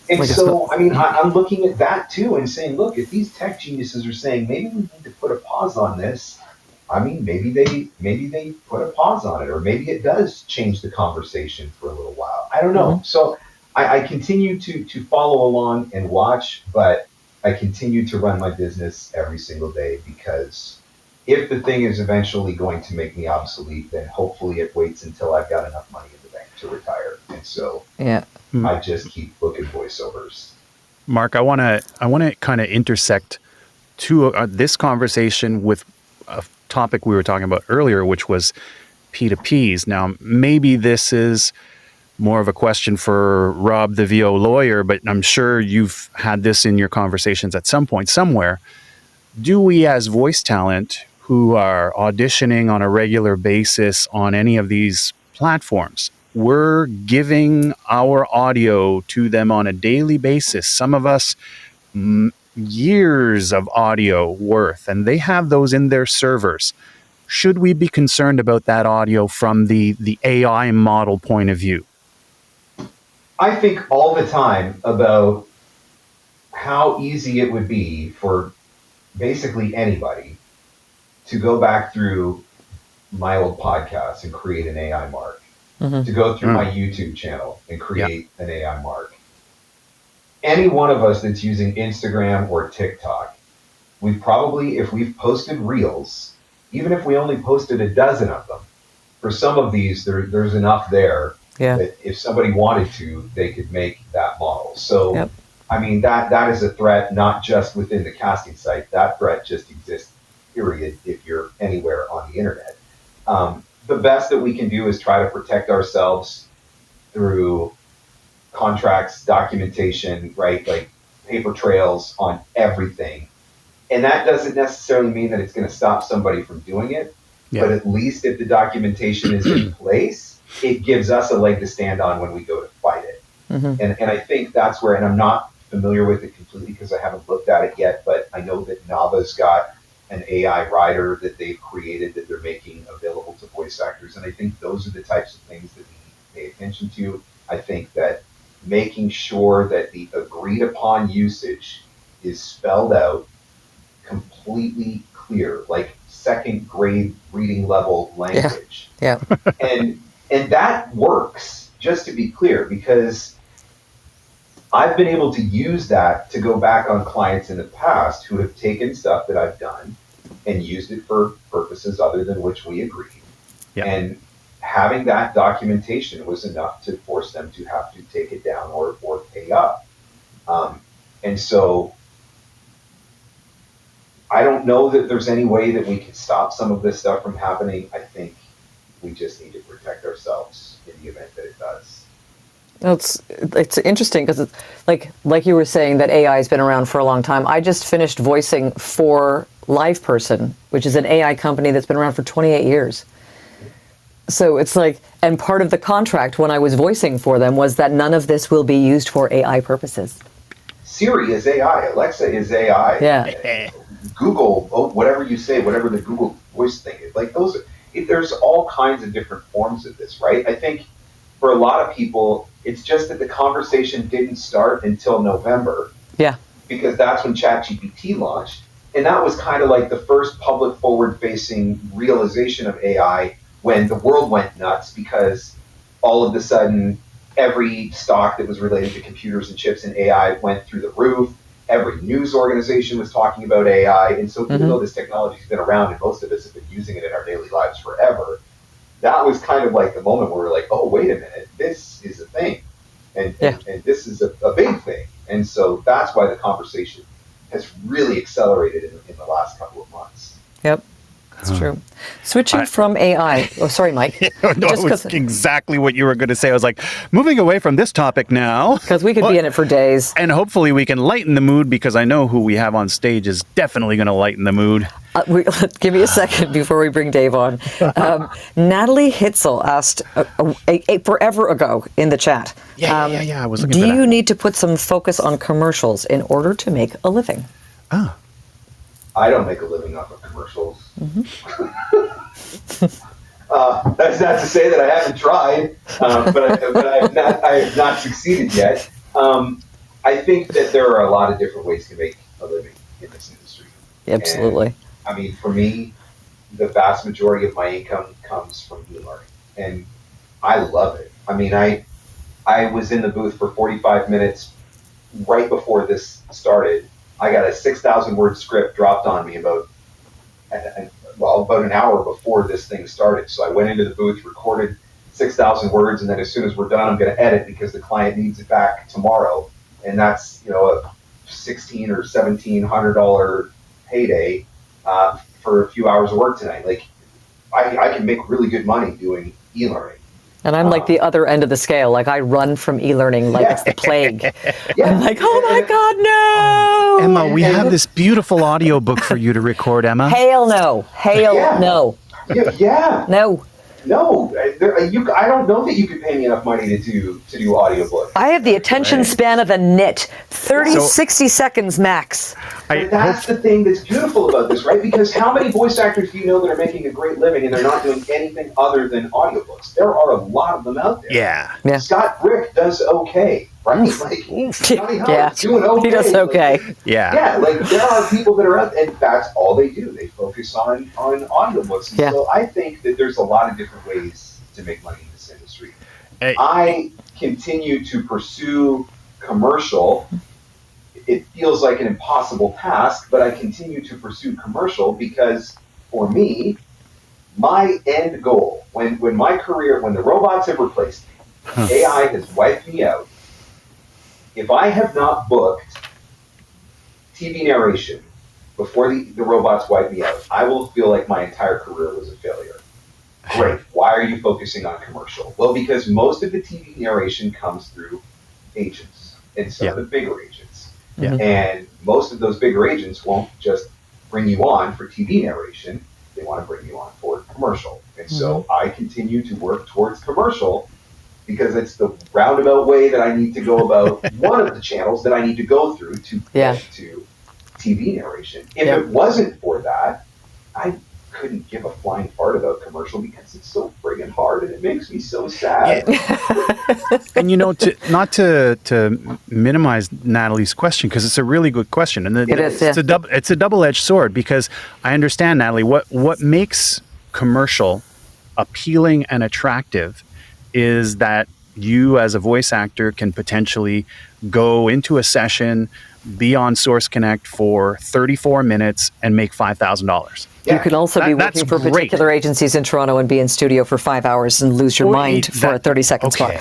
And so, I mean, I'm looking at that too and saying, look, if these tech geniuses are saying maybe we need to put a pause on this, I mean, maybe they put a pause on it, or maybe it does change the conversation for a little while. I don't know. So I continue to follow along and watch, but I continue to run my business every single day, because if the thing is eventually going to make me obsolete, then hopefully it waits until I've got enough money in the bank to retire. And so I just keep booking voiceovers. Mark, I want to kind of intersect this conversation with a topic we were talking about earlier, which was P2Ps. Now, maybe this is more of a question for Rob, the VO lawyer, but I'm sure you've had this in your conversations at some point somewhere. Do we, as voice talent who are auditioning on a regular basis on any of these platforms, we're giving our audio to them on a daily basis, some of us years of audio worth, and they have those in their servers. Should we be concerned about that audio from the AI model point of view? I think all the time about how easy it would be for basically anybody to go back through my old podcasts and create an AI mark, to go through my YouTube channel and create an AI mark. Any one of us that's using Instagram or TikTok, we probably, if we've posted reels, even if we only posted a dozen of them, for some of these, there's enough there that if somebody wanted to, they could make that model. So, I mean, that is a threat, not just within the casting site. That threat just exists, period, if you're anywhere on the internet. The best that we can do is try to protect ourselves through contracts, documentation, right? Like paper trails on everything. And that doesn't necessarily mean that it's going to stop somebody from doing it. But at least if the documentation is in place, it gives us a leg to stand on when we go to fight it. And I think that's where, and I'm not familiar with it completely because I haven't looked at it yet, but I know that Nava's got an AI rider that they've created that they're making available to voice actors. And I think those are the types of things that we need to pay attention to. I think that making sure that the agreed upon usage is spelled out completely clear, like second grade reading level language. And that works, just to be clear, because I've been able to use that to go back on clients in the past who have taken stuff that I've done and used it for purposes other than which we agreed. And having that documentation was enough to force them to have to take it down or pay up. And so I don't know that there's any way that we can stop some of this stuff from happening. I think we just need to protect ourselves in the event that it does. It's interesting because like you were saying that AI has been around for a long time. I just finished voicing for LivePerson, which is an AI company that's been around for 28 years. So it's like, and part of the contract when I was voicing for them was that none of this will be used for AI purposes. Siri is AI. Alexa is AI. Google, whatever you say, whatever the Google voice thing is, like those, there's all kinds of different forms of this, right? I think for a lot of people, it's just that the conversation didn't start until November. Because that's when ChatGPT launched. And that was kind of like the first public forward-facing realization of AI when the world went nuts, because all of a sudden, every stock that was related to computers and chips and AI went through the roof. Every news organization was talking about AI. And so even though this technology has been around and most of us have been using it in our daily lives forever, that was kind of like the moment where we're like, oh, wait a minute, this is a thing. And this is a big thing. And so that's why the conversation has really accelerated in the last couple of months. Yep. It's true. Switching from AI. Oh, sorry, Mike. No, it was exactly what you were going to say. I was like, moving away from this topic now. Because we could be in it for days. And hopefully we can lighten the mood, because I know who we have on stage is definitely going to lighten the mood. Give me a second before we bring Dave on. Natalie Hitzel asked forever ago in the chat. Yeah. I was looking for that. Do you need to put some focus on commercials in order to make a living? Oh. I don't make a living off of commercials. Mm-hmm. That's not to say that I haven't tried, but I have not succeeded yet. I think that there are a lot of different ways to make a living in this industry. Absolutely. And, I mean, for me, the vast majority of my income comes from e-learning, and I love it. I mean, I was in the booth for 45 minutes right before this started. I got a 6,000 word script dropped on me about an hour before this thing started. So I went into the booth, recorded 6,000 words, and then as soon as we're done, I'm going to edit because the client needs it back tomorrow. And that's, a $1,600 or $1,700 payday for a few hours of work tonight. Like, I can make really good money doing e-learning. And I'm like the other end of the scale. Like, I run from e-learning like it's the plague. I'm like, oh my God, no! Emma, we have this beautiful audio book for you to record, Emma. Hail no. No. Yeah. No. I don't know that you could pay me enough money to do audiobooks. I have the attention span of a nit. 60 seconds max. That's the thing that's beautiful about this, right? Because how many voice actors do you know that are making a great living and they're not doing anything other than audiobooks? There are a lot of them out there. Yeah. Scott Brick does okay, right? Like, Johnny Howard's doing okay. He does okay. Yeah, like there are people that are out, and that's all they do. They focus on audiobooks. And so I think that there's a lot of different ways to make money in this industry. I continue to pursue commercial. It feels like an impossible task, but I continue to pursue commercial because for me, my end goal, when the robots have replaced me, AI has wiped me out. If I have not booked TV narration before the robots wipe me out, I will feel like my entire career was a failure. Great. Why are you focusing on commercial? Well, because most of the TV narration comes through agents and some of the bigger agents. Yeah. And most of those bigger agents won't just bring you on for TV narration. They want to bring you on for commercial. And so I continue to work towards commercial because it's the roundabout way that I need to go about one of the channels that I need to go through to get to TV narration. If it wasn't for that, I couldn't give a flying fart about commercial because it's so friggin' hard and it makes me so sad. And not to minimize Natalie's question, because it's a really good question, and it's a double-edged sword, because I understand, Natalie, what makes commercial appealing and attractive is that you as a voice actor can potentially go into a session, be on Source Connect for 34 minutes and make $5,000. You can also be working for particular agencies in Toronto and be in studio for 5 hours and lose your mind for a 30-second spot.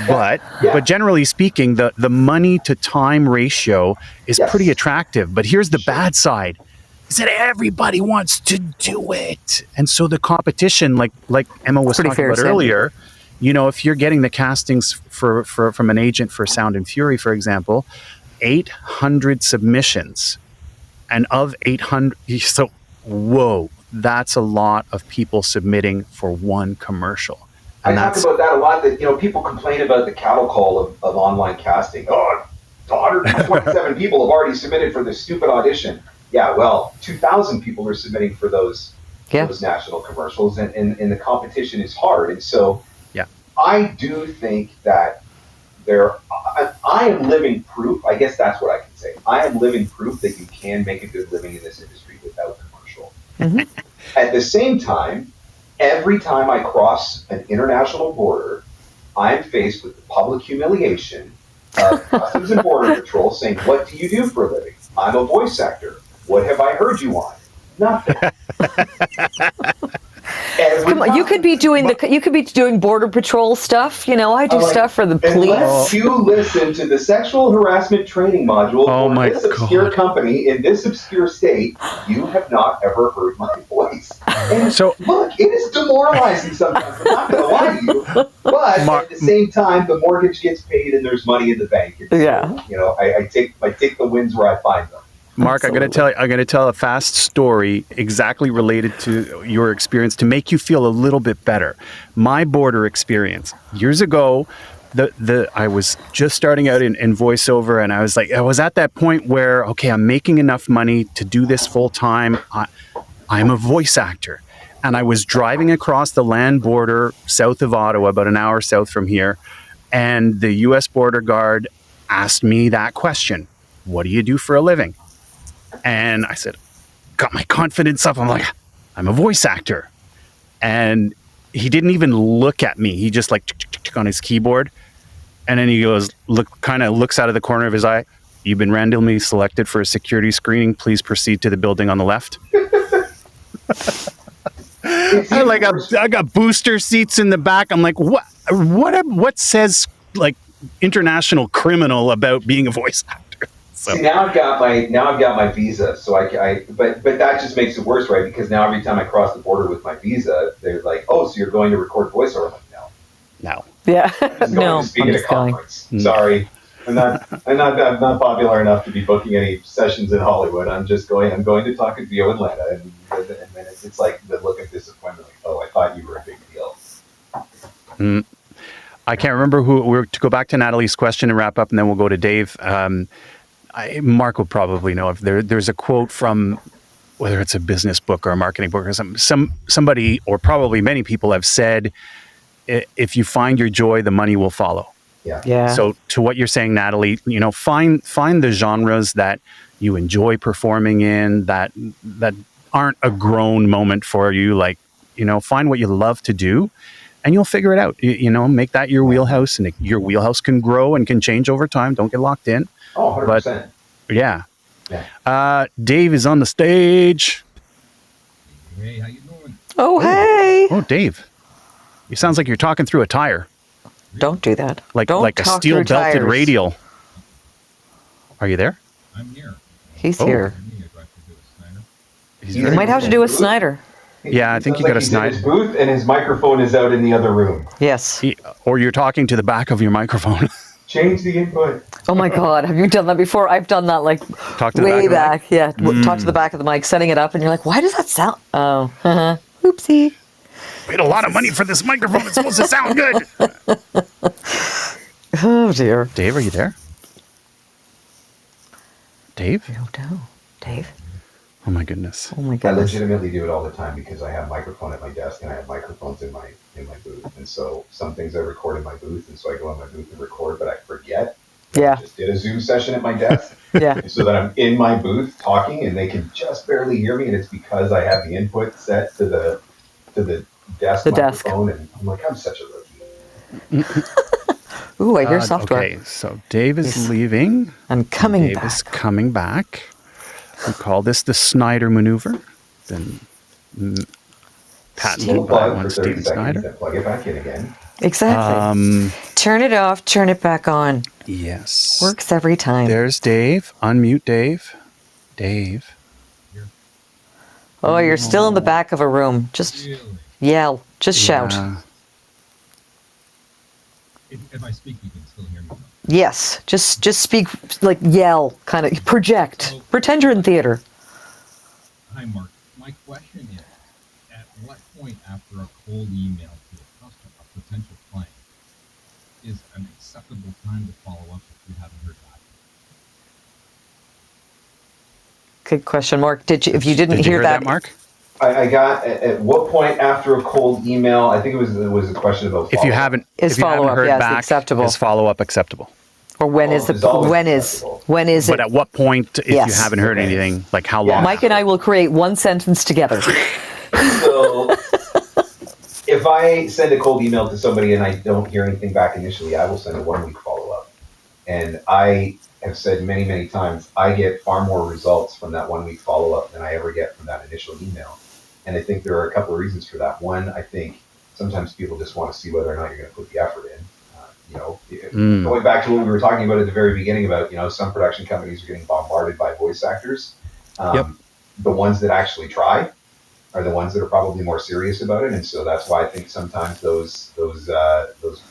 But generally speaking, the money to time ratio is pretty attractive. But here's the bad side, is that everybody wants to do it. And so the competition, like Emma was talking about earlier, if you're getting the castings from an agent for Sound and Fury, for example, 800 submissions, and of 800, so whoa, that's a lot of people submitting for one commercial. And I talk about that a lot, that people complain about the cattle call of online casting. 127 people have already submitted for this stupid audition. Yeah, well, 2,000 people are submitting for those national commercials, and the competition is hard. And so I do think that I am living proof, I guess that's what I can say. I am living proof that you can make a good living in this industry without commercial. At the same time, every time I cross an international border, I'm faced with the public humiliation of Customs and Border Patrol saying, "What do you do for a living?" "I'm a voice actor." "What have I heard you on?" "Nothing." Come on, you could be doing border patrol stuff. I do stuff for the police. Unless you listen to the sexual harassment training module for this obscure company in this obscure state, you have not ever heard my voice. And look, it is demoralizing sometimes. I'm not going to lie to you, but at the same time, the mortgage gets paid and there's money in the bank. And so, I take the wins where I find them. Mark, I'm going to tell a fast story exactly related to your experience to make you feel a little bit better. My border experience years ago, I was just starting out in voiceover, and I was at that point where, okay, I'm making enough money to do this full time. I'm a voice actor, and I was driving across the land border south of Ottawa, about an hour south from here, and the U.S. border guard asked me that question: "What do you do for a living?" And I said, got my confidence up. I'm like, I'm a voice actor. And he didn't even look at me. He just on his keyboard. And then he goes, looks out of the corner of his eye. You've been randomly selected for a security screening. Please proceed to the building on the left. I got booster seats in the back. I'm like, what says international criminal about being a voice actor? So. See, now I've got my visa, so but that just makes it worse, right? Because now every time I cross the border with my visa, they're like, "Oh, so you're going to record voiceover?" I'm like, no. Yeah, I'm speak at a conference. Sorry, I'm not popular enough to be booking any sessions in Hollywood. I'm going to talk at VO Atlanta, and then it's like the look of disappointment, like, "Oh, I thought you were a big deal." I can't remember who. We're to go back to Natalie's question and wrap up, and then we'll go to Dave. Mark will probably know if there's a quote from, whether it's a business book or a marketing book or somebody, or probably many people have said, if you find your joy, the money will follow. Yeah. So to what you're saying, Natalie, find the genres that you enjoy performing in, that aren't a groan moment for you. Find what you love to do, and you'll figure it out. Make that your wheelhouse, and your wheelhouse can grow and can change over time. Don't get locked in. Oh, 100%. But, yeah. Dave is on the stage. Hey, how you doing? Oh, hey. Oh, Dave. It sounds like you're talking through a tire. Don't do that. Don't like a steel-belted radial. Are you there? I'm here. He's here. You might have to do a Snyder. Yeah, I think you got a Snyder. He's in his booth, and his microphone is out in the other room. Yes. Or you're talking to the back of your microphone. Change the input. Oh my God, have you done that before? I've done that Talk to way the back. Yeah, talk to the back of the mic, setting it up, and you're like, why does that sound? Oh, oopsie. Paid a lot of money for this microphone. It's supposed to sound good. Oh dear. Dave, are you there? Dave? I don't know. Dave? Oh my goodness. Oh my I goodness. legitimately do it all the time because I have a microphone at my desk and I have microphones in my booth. And so some things I record in my booth, and so I go in my booth and record, but I forget. Yeah. I just did a Zoom session at my desk. Yeah. So that I'm in my booth talking and they can just barely hear me, and it's because I have the input set to the desk microphone, and I'm like, I'm such a rookie. Ooh, I hear software. Okay, so Dave is leaving. I'm coming Dave back. is coming back. We call this the Snyder maneuver. Then patented by one Steven Snyder. Then plug it back in again. Exactly. Turn it off, turn it back on. Yes. Works every time. There's Dave. Unmute Dave. Dave. Oh, you're still in the back of a room. Just yell. Just shout. If I speak, you can still hear me. Yes. Just speak, yell, kind of project. Pretend you're in theater. Hi, Mark. My question is, at what point after a cold email to a customer, a potential client, is an acceptable time to follow up if you haven't heard back? Good question, Mark. If you didn't hear that, Mark? I got at what point after a cold email? I think it was a question about if you haven't heard back, acceptable. is follow-up acceptable? Or when is it? But at what point, if you haven't heard anything, how long? Mike and I will create one sentence together. So if I send a cold email to somebody and I don't hear anything back initially, I will send a 1-week follow-up. And I have said many, many times, I get far more results from that 1-week follow-up than I ever get from that initial email. And I think there are a couple of reasons for that. One, I think sometimes people just want to see whether or not you're going to put the effort in. Going back to what we were talking about at the very beginning about, some production companies are getting bombarded by voice actors. The ones that actually try are the ones that are probably more serious about it, and so that's why I think sometimes those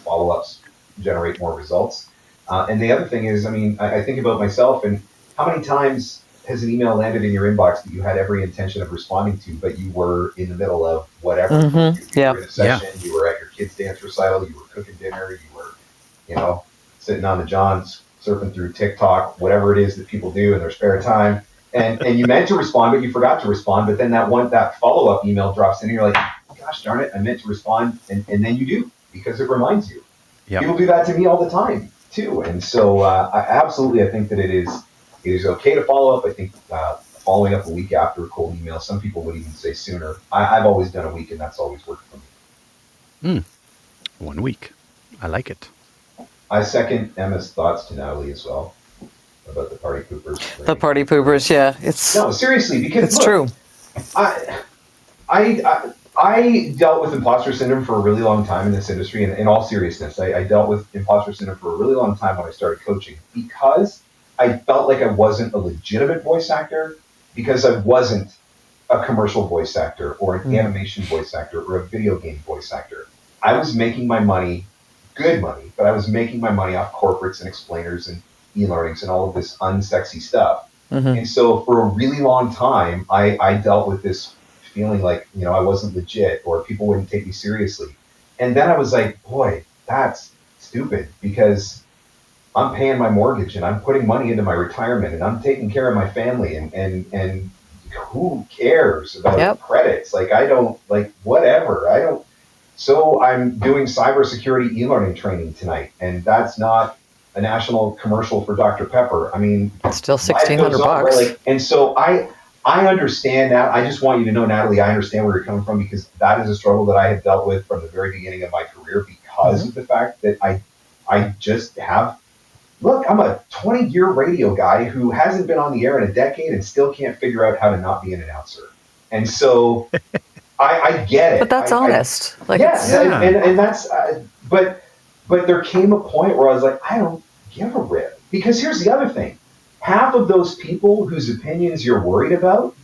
follow-ups generate more results. And the other thing is, I think about myself, and how many times has an email landed in your inbox that you had every intention of responding to, but you were in the middle of whatever. You were in a session, you were at your kid's dance recital, you were cooking dinner, you were, sitting on the johns, surfing through TikTok, whatever it is that people do in their spare time. And you meant to respond, but you forgot to respond. But then that follow-up email drops in, and you're like, gosh darn it, I meant to respond. And then you do, because it reminds you. People do that to me all the time, too. And so I think that it is okay to follow up. I think following up a week after a cold email, some people would even say sooner. I've always done a week, and that's always worked for me. 1 week. I like it. I second Emma's thoughts to Natalie as well about the party poopers. The party poopers, yeah. No, seriously, because it's true. I dealt with imposter syndrome for a really long time in this industry, and in all seriousness, I dealt with imposter syndrome for a really long time when I started coaching, because I felt like I wasn't a legitimate voice actor, because I wasn't a commercial voice actor or an animation voice actor or a video game voice actor. I was making my money, good money, but I was making my money off corporates and explainers and e-learnings and all of this unsexy stuff. And so for a really long time, I dealt with this feeling like, I wasn't legit, or people wouldn't take me seriously. And then I was like, boy, that's stupid, because I'm paying my mortgage and I'm putting money into my retirement and I'm taking care of my family, and who cares about credits? Like, I don't, whatever. I don't. So I'm doing cybersecurity e-learning training tonight, and that's not a national commercial for Dr. Pepper. It's still $1,600. And so I understand that. I just want you to know, Natalie, I understand where you're coming from, because that is a struggle that I have dealt with from the very beginning of my career, because of the fact that I just have, look, I'm a 20-year radio guy who hasn't been on the air in a decade and still can't figure out how to not be an announcer. And so I get it. But that's honest. And that's, but there came a point where I was like, I don't give a rip. Because here's the other thing. Half of those people whose opinions you're worried about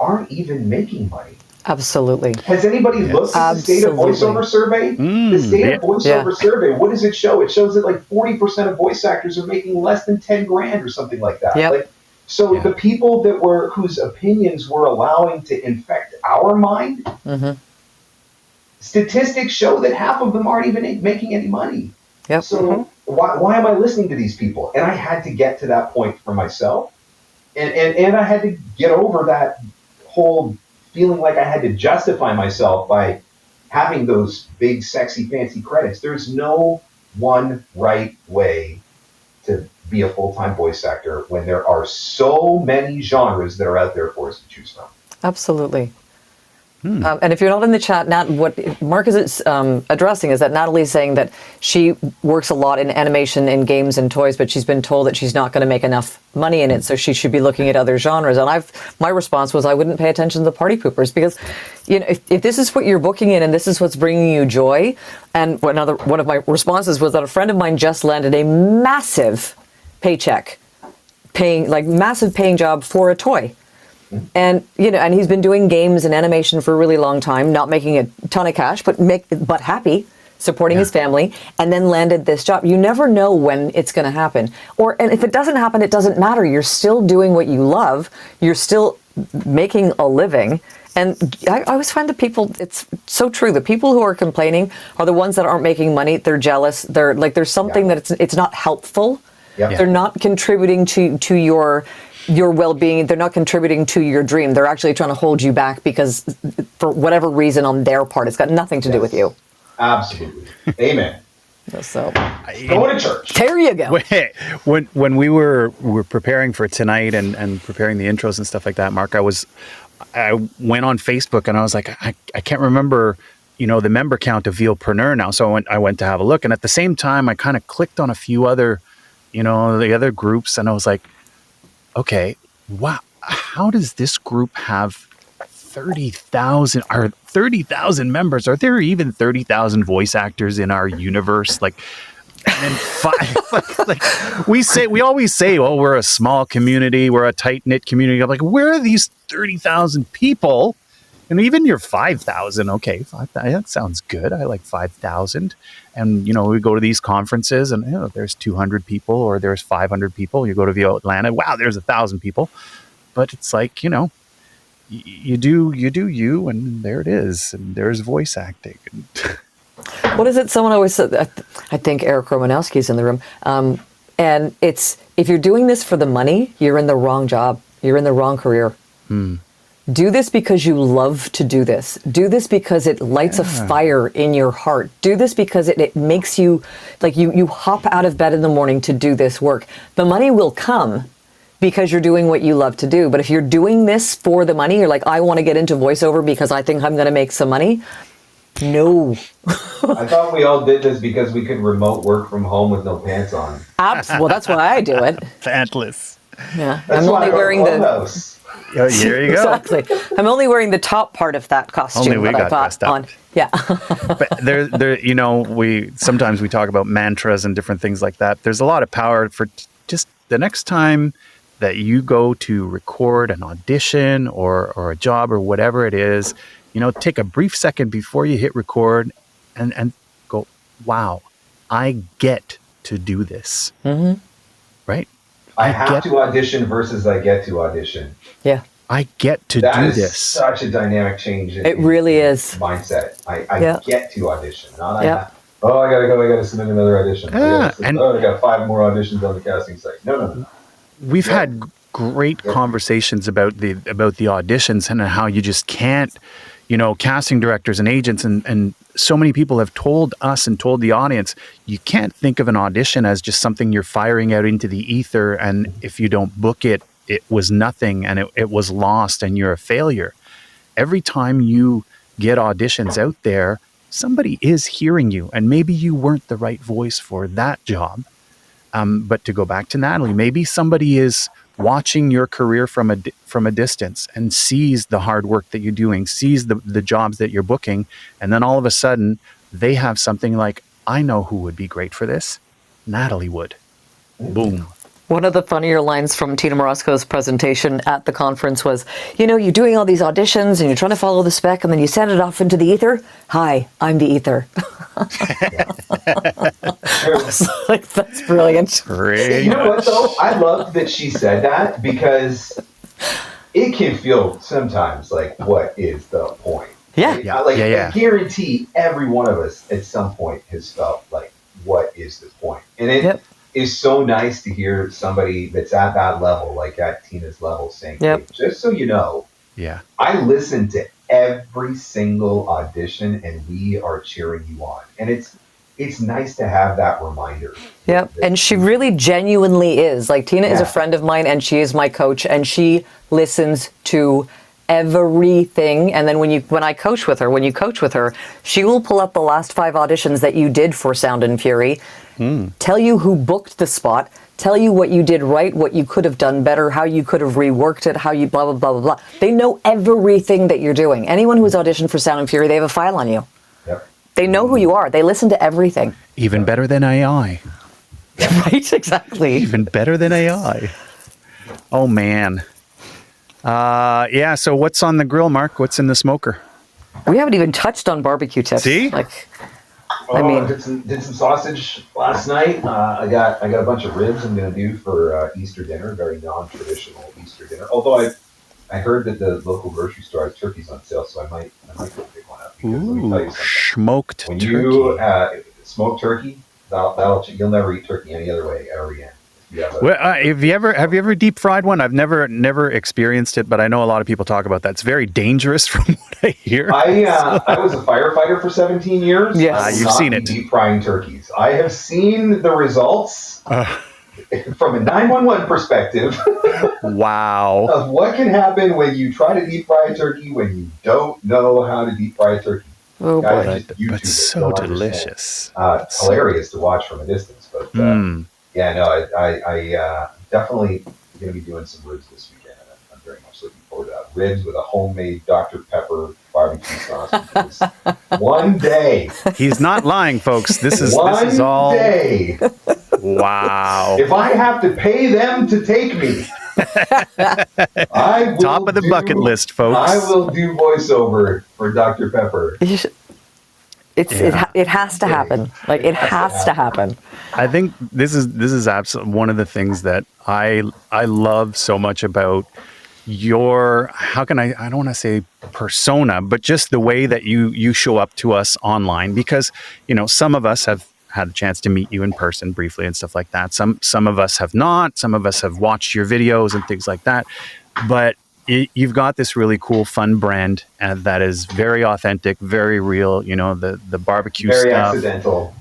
aren't even making money. Absolutely. Has anybody looked at the State of Voiceover survey? The State of Voiceover survey, what does it show? It shows that 40% of voice actors are making less than 10 grand or something like that. The people whose opinions were allowing to infect our mind, statistics show that half of them aren't even making any money. So why am I listening to these people? And I had to get to that point for myself. And I had to get over that whole feeling like I had to justify myself by having those big, sexy, fancy credits. There's no one right way to be a full-time voice actor when there are so many genres that are out there for us to choose from. Absolutely. And if you're not in the chat, what Mark is addressing is that Natalie's saying that she works a lot in animation and games and toys, but she's been told that she's not going to make enough money in it, so she should be looking at other genres. And my response was I wouldn't pay attention to the party poopers, because if this is what you're booking in and this is what's bringing you joy. And one of my responses was that a friend of mine just landed a massive paycheck, massive paying job for a toy. And and he's been doing games and animation for a really long time, not making a ton of cash, but happy, supporting his family, and then landed this job. You never know when it's going to happen. And if it doesn't happen, it doesn't matter. You're still doing what you love. You're still making a living. And I always find the people, it's so true. The people who are complaining are the ones that aren't making money. They're jealous. They're there's something that it's not helpful. They're not contributing to your well-being. They're not contributing to your dream. They're actually trying to hold you back because for whatever reason on their part, it's got nothing to do with you. Absolutely. Amen. So going to church. There you go. When we were preparing for tonight and preparing the intros and stuff like that, Mark, I went on Facebook and I was like, I can't remember, the member count of VOpreneur now. So I went to have a look, and at the same time, I kind of clicked on a few other, the other groups, and I was like, okay, wow, how does this group have 30,000 are 30,000 members. Are there even 30,000 voice actors in our universe? Like, and five, we always say, oh, we're a small community, we're a tight knit community. I'm like, where are these 30,000 people? And even your 5,000, okay, 5,000, that sounds good. I like 5,000. And, we go to these conferences and there's 200 people or there's 500 people. You go to Atlanta, wow, there's 1,000 people. But it's like, you do you, and there it is. And there's voice acting. What is it? Someone always said, I think Eric Romanowski's in the room. And it's, if you're doing this for the money, you're in the wrong job. You're in the wrong career. Do this because you love to do this. Do this because it lights a fire in your heart. Do this because it makes you, like you hop out of bed in the morning to do this work. The money will come because you're doing what you love to do. But if you're doing this for the money, you're like, I want to get into voiceover because I think I'm going to make some money. No. I thought we all did this because we could remote work from home with no pants on. Well, that's why I do it. Pantless. Yeah. That's I'm why only wearing the... Oh, there you go. Exactly. I'm only wearing the top part of that costume Only we that I got got dressed up. on. Yeah. But we sometimes we talk about mantras and different things like that. There's a lot of power for just the next time that you go to record an audition or a job or whatever it is, take a brief second before you hit record and go, wow, I get to do this. Mm-hmm. Right? I have to audition versus I get to audition. Yeah. I get to that do is this. Such a dynamic change. It really is. Mindset. I get to audition. Not I Yeah. I gotta go. I gotta submit another audition. Yeah, I got 5 more auditions on the casting site. No. We've had great conversations about the auditions and how you just can't, casting directors and agents and so many people have told us and told the audience, you can't think of an audition as just something you're firing out into the ether, and if you don't book it, it was nothing and it was lost and you're a failure. Every time you get auditions out there, somebody is hearing you, and maybe you weren't the right voice for that job. But to go back to Natalie, maybe somebody is watching your career from a distance and sees the hard work that you're doing, sees the jobs that you're booking, and then all of a sudden they have something like, I know who would be great for this. Natalie would. Boom. One of the funnier lines from Tina Morosco's presentation at the conference was, you're doing all these auditions and you're trying to follow the spec and then you send it off into the ether. Hi, I'm the ether. Like, that's brilliant. Great. You know what, though? I love that she said that because it can feel sometimes like, what is the point? Yeah. Right? Yeah. I guarantee every one of us at some point has felt like, what is the point? And it is so nice to hear somebody that's at that level, like at Tina's level, saying, hey, just so you know, I listened to every single audition and we are cheering you on. And it's nice to have that reminder. Yep. And she really genuinely is. Like, Tina is a friend of mine and she is my coach, and she listens to everything. And then when you coach with her, she will pull up the last 5 auditions that you did for Sound and Fury, tell you who booked the spot, tell you what you did right, what you could have done better, how you could have reworked it, how you blah, blah, blah, blah, blah. They know everything that you're doing. Anyone who's auditioned for Sound and Fury, they have a file on you. Yep. They know who you are. They listen to everything. Even better than AI. Right, exactly. Even better than AI. Oh, man. So what's on the grill, Mark? What's in the smoker? We haven't even touched on barbecue tips. See? I did some sausage last night. I got a bunch of ribs I'm going to do for Easter dinner, very non-traditional Easter dinner. Although I heard that the local grocery store has turkeys on sale, so I might go pick one up. Because let me tell you something. Smoked turkey. When you smoke turkey, you'll never eat turkey any other way ever again. Have you ever deep fried one? I've never experienced it, but I know a lot of people talk about that. It's very dangerous from what I hear. I was a firefighter for 17 years. Yes, you've seen it. Deep frying turkeys. I have seen the results from a 911 perspective. Wow. Of what can happen when you try to deep fry a turkey when you don't know how to deep fry a turkey. Oh, boy. But so delicious. Hilarious to watch from a distance, but. I definitely going to be doing some ribs this weekend, and I'm very much looking forward ribs with a homemade Dr. Pepper barbecue sauce. Because one day, He's not lying, folks. This is all. day, Wow. if I have to pay them to take me, I will Top of the bucket list, folks. I will do voiceover for Dr. Pepper. It has to happen. Like it has to happen. I think this is absolutely one of the things that I love so much about your, I don't want to say persona, but just the way that you show up to us online, because, you know, some of us have had a chance to meet you in person briefly and stuff like that. Some of us have not. Some of us have watched your videos and things like that. But you've got this really cool, fun brand that is very authentic, very real. You know, the barbecue Very stuff. accidental.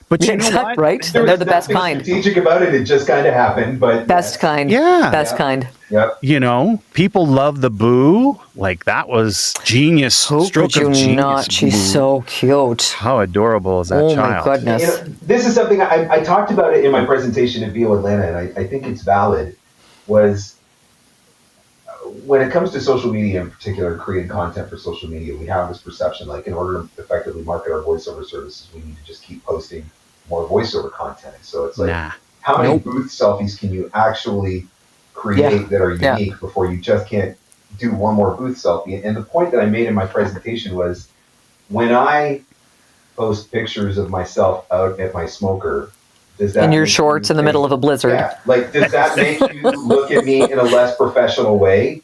But you know what? Right? They're the best kind. Strategic about it. It just kind of happened. But Best kind. Yeah. Best kind. Yep. You know, people love the boo. Like, that was genius. Stroke of genius. She's boo. so cute. How adorable is that Oh child? my goodness. You know, this is something I talked about it in my presentation at VO Atlanta, and I think it's valid. Was when it comes to social media in particular, creating content for social media, we have this perception, like, in order to effectively market our voiceover services, we need to just keep posting more voiceover content. So it's like, how many booth selfies can you actually create that are unique before you just can't do one more booth selfie? And the point that I made in my presentation was, when I post pictures of myself out at my smoker, does that In your make shorts you in the think- middle of a blizzard. Yeah, like, does that make you look at me in a less professional way?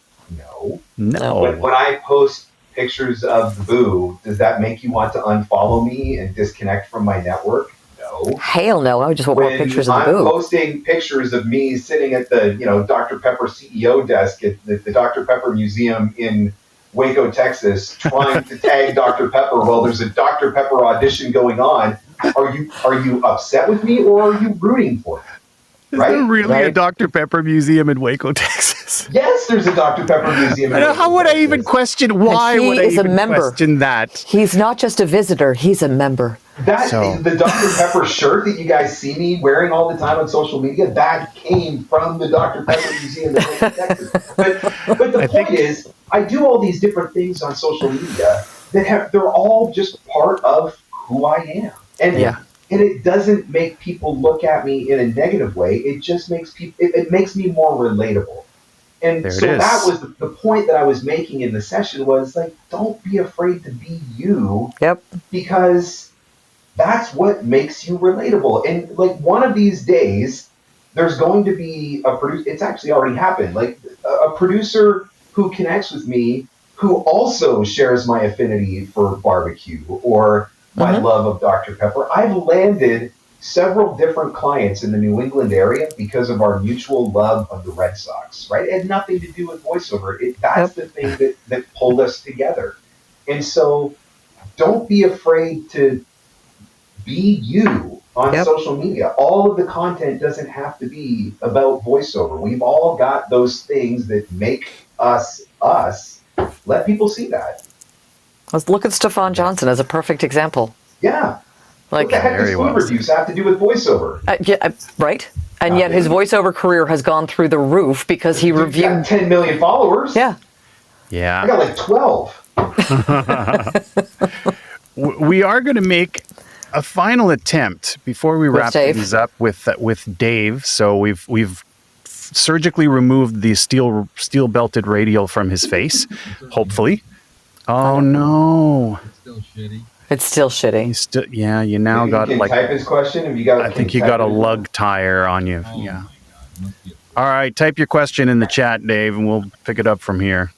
No. When I post pictures of the boo, does that make you want to unfollow me and disconnect from my network? No. Hell no. I would just want more When pictures of the I'm boo. posting pictures of me sitting at the, Dr. Pepper CEO desk at the Dr. Pepper Museum in Waco, Texas, trying to tag Dr. Pepper while there's a Dr. Pepper audition going on, are you upset with me, or are you rooting for me? Is there really a Dr. Pepper museum in Waco, Texas? Yes, there's a Dr. Pepper museum. How would I even question? Why would I even question that? He's not just a visitor; he's a member. The Dr. Pepper shirt that you guys see me wearing all the time on social media, that came from the Dr. Pepper Museum in Waco, Texas. But the point is, I do all these different things on social media they're all just part of who I am. And it doesn't make people look at me in a negative way. It just makes it makes me more relatable. And so that was the point that I was making in the session, was like, don't be afraid to be you. Yep. Because that's what makes you relatable. And like, one of these days, there's going to be a producer. It's actually already happened. Like, a producer who connects with me, who also shares my affinity for barbecue or my love of Dr. Pepper. I've landed several different clients in the New England area because of our mutual love of the Red Sox, right? It had nothing to do with voiceover. That's the thing that pulled us together. And so don't be afraid to be you on social media. All of the content doesn't have to be about voiceover. We've all got those things that make us us. Let people see that. Let's look at Stefan Johnson as a perfect example. Yeah. Like, what the heck does food reviews have to do with voiceover? Right. And yet his voiceover career has gone through the roof because he reviewed... got 10 million followers. Yeah. Yeah. I got like 12. We are going to make a final attempt before we wrap things up with Dave. So we've surgically removed the steel belted radial from his face, hopefully. Oh no! It's still shitty. You now got like. Type his question. Have you got? I think you got a lug tire on you. Oh, yeah. All right, type your question in the chat, Dave, and we'll pick it up from here.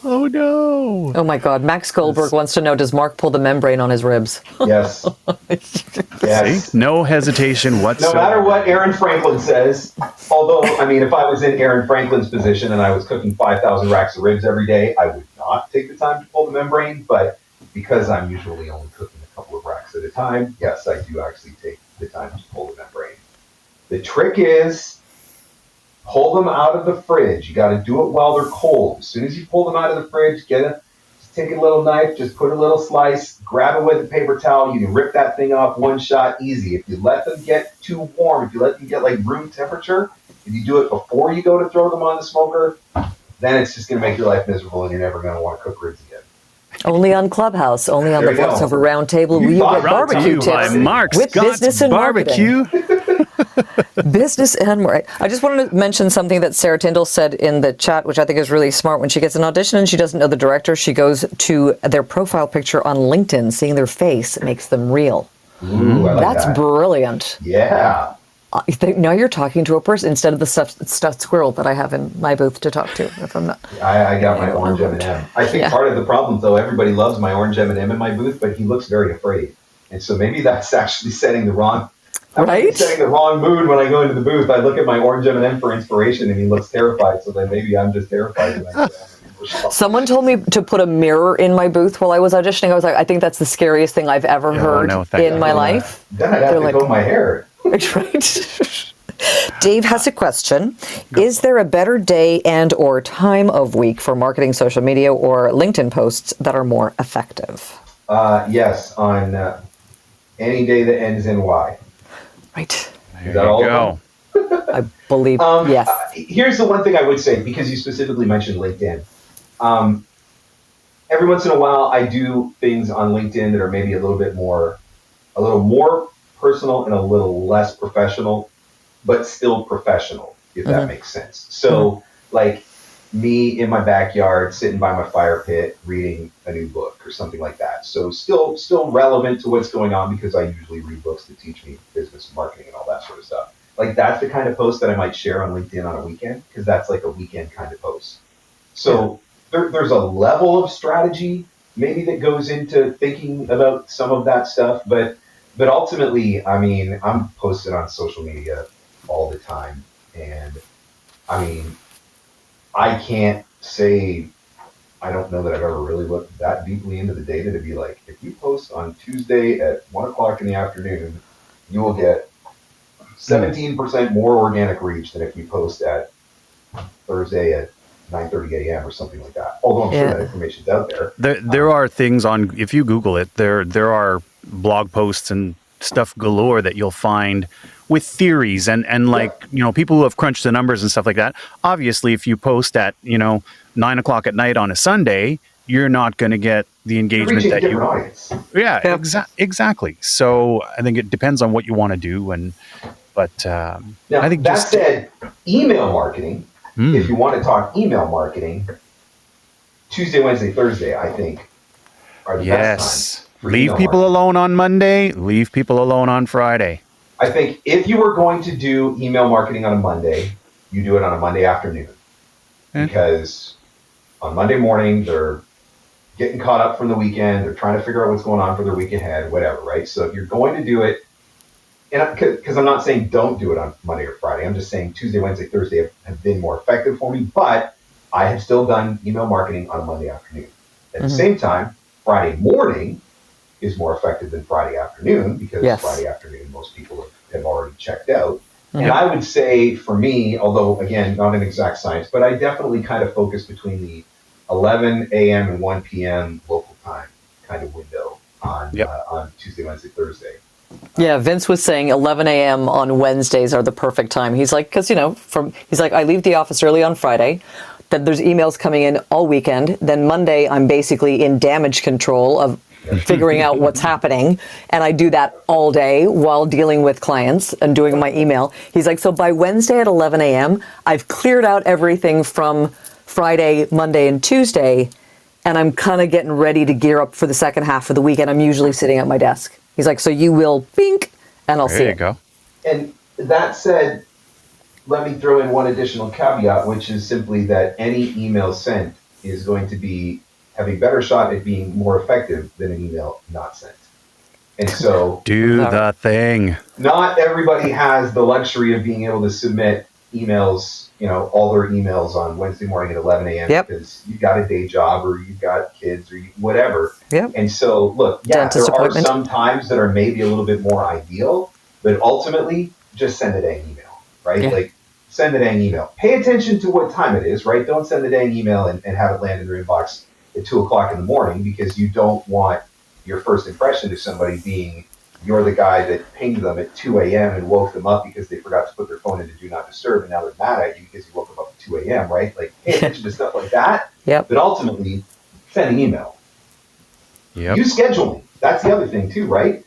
Oh no! Oh my God! Max Goldberg wants to know: does Mark pull the membrane on his ribs? Yes. Yes. See? No hesitation whatsoever. No matter what Aaron Franklin says. Although, I mean, if I was in Aaron Franklin's position and I was cooking 5,000 racks of ribs every day, I would not take the time to pull the membrane. But because I'm usually only cooking a couple of racks at a time, yes, I do actually take the time to pull the membrane. The trick is, pull them out of the fridge. You got to do it while they're cold. As soon as you pull them out of the fridge, take a little knife, just put a little slice, grab it with a paper towel. You can rip that thing off one shot, easy. If you let them get too warm, if you let them get like room temperature, if you do it before you go to throw them on the smoker, then it's just going to make your life miserable and you're never going to want to cook ribs again. Only on Clubhouse, only on There the you go. Voiceover Round Table. You We thought get brought to barbecue you tips by Marc with Scott's business and barbecue. Business and more. I just wanted to mention something that Sarah Tyndall said in the chat, which I think is really smart. When she gets an audition and she doesn't know the director, she goes to their profile picture on LinkedIn. Seeing their face makes them real. Ooh, I like That's that. brilliant. Yeah. Now you're talking to a person instead of the stuffed squirrel that I have in my booth to talk to. If I'm not, I got my orange M&M. I think part of the problem, though, everybody loves my orange M&M in my booth, but he looks very afraid. And so maybe that's actually setting the wrong mood when I go into the booth. I look at my orange M&M for inspiration, and he looks terrified. So then maybe I'm just terrified. And I someone told me to put a mirror in my booth while I was auditioning. I was like, I think that's the scariest thing I've ever heard in my life. Then I'd have to comb my hair. Right. Dave has a question. Is there a better day and or time of week for marketing social media or LinkedIn posts that are more effective? Yes, on any day that ends in Y. Right. There you go. I believe, yes. Here's the one thing I would say, because you specifically mentioned LinkedIn. Every once in a while, I do things on LinkedIn that are maybe a little more personal and a little less professional, but still professional, if that makes sense. So, like me in my backyard, sitting by my fire pit, reading a new book or something like that. So still relevant to what's going on, because I usually read books that teach me business and marketing and all that sort of stuff. Like that's the kind of post that I might share on LinkedIn on a weekend, because that's like a weekend kind of post. So there's a level of strategy maybe that goes into thinking about some of that stuff, but ultimately, I mean, I'm posted on social media all the time, and I mean, I can't say, I don't know that I've ever really looked that deeply into the data to be like, if you post on Tuesday at 1:00 in the afternoon, you will get 17% more organic reach than if you post at Thursday at 9:30 a.m. or something like that. Although I'm sure that information's out there. There are things on, if you Google it, there are blog posts and stuff galore that you'll find with theories and like, people who have crunched the numbers and stuff like that. Obviously, if you post at, 9:00 at night on a Sunday, you're not going to get the engagement that you want. Yeah, exactly. So I think it depends on what you want to do. But now, I think that said, email marketing, if you want to talk email marketing, Tuesday, Wednesday, Thursday, I think, are the best times. Leave people alone on Monday, leave people alone on Friday. I think if you were going to do email marketing on a Monday, you do it on a Monday afternoon. Because on Monday morning, they're getting caught up from the weekend, they're trying to figure out what's going on for their week ahead, whatever, right? So if you're going to do it, and because I'm not saying don't do it on Monday or Friday, I'm just saying Tuesday, Wednesday, Thursday have been more effective for me, but I have still done email marketing on a Monday afternoon. At the same time, Friday morning is more effective than Friday afternoon, because Friday afternoon, most people have already checked out. And I would say for me, although again, not an exact science, but I definitely kind of focus between the 11 a.m. and 1 p.m. local time kind of window on Tuesday, Wednesday, Thursday. Yeah, Vince was saying 11 a.m. on Wednesdays are the perfect time. He's like, because, he's like, I leave the office early on Friday, then there's emails coming in all weekend. Then Monday, I'm basically in damage control of figuring out what's happening. And I do that all day while dealing with clients and doing my email. He's like, so by Wednesday at 11 a.m., I've cleared out everything from Friday, Monday, and Tuesday, and I'm kind of getting ready to gear up for the second half of the weekend. I'm usually sitting at my desk. He's like, so you will bink, and I'll see it. There you go. And that said, let me throw in one additional caveat, which is simply that any email sent is going to have a better shot at being more effective than an email not sent. And so do the thing. Not everybody has the luxury of being able to submit emails, all their emails on Wednesday morning at 11 a.m. because you've got a day job or you've got kids or whatever. And so, look, there are some times that are maybe a little bit more ideal, but ultimately, just send a dang email, right? Like, send the dang email. Pay attention to what time it is, right? Don't send the dang email and have it land in your inbox at 2:00 in the morning, because you don't want your first impression to somebody being you're the guy that pinged them at 2 a.m. and woke them up because they forgot to put their phone into do not disturb, and now they're mad at you because you woke them up at 2 a.m., right? Like, pay attention to stuff like that. Yep. But ultimately, send an email. Yep. Use scheduling. That's the other thing too, right?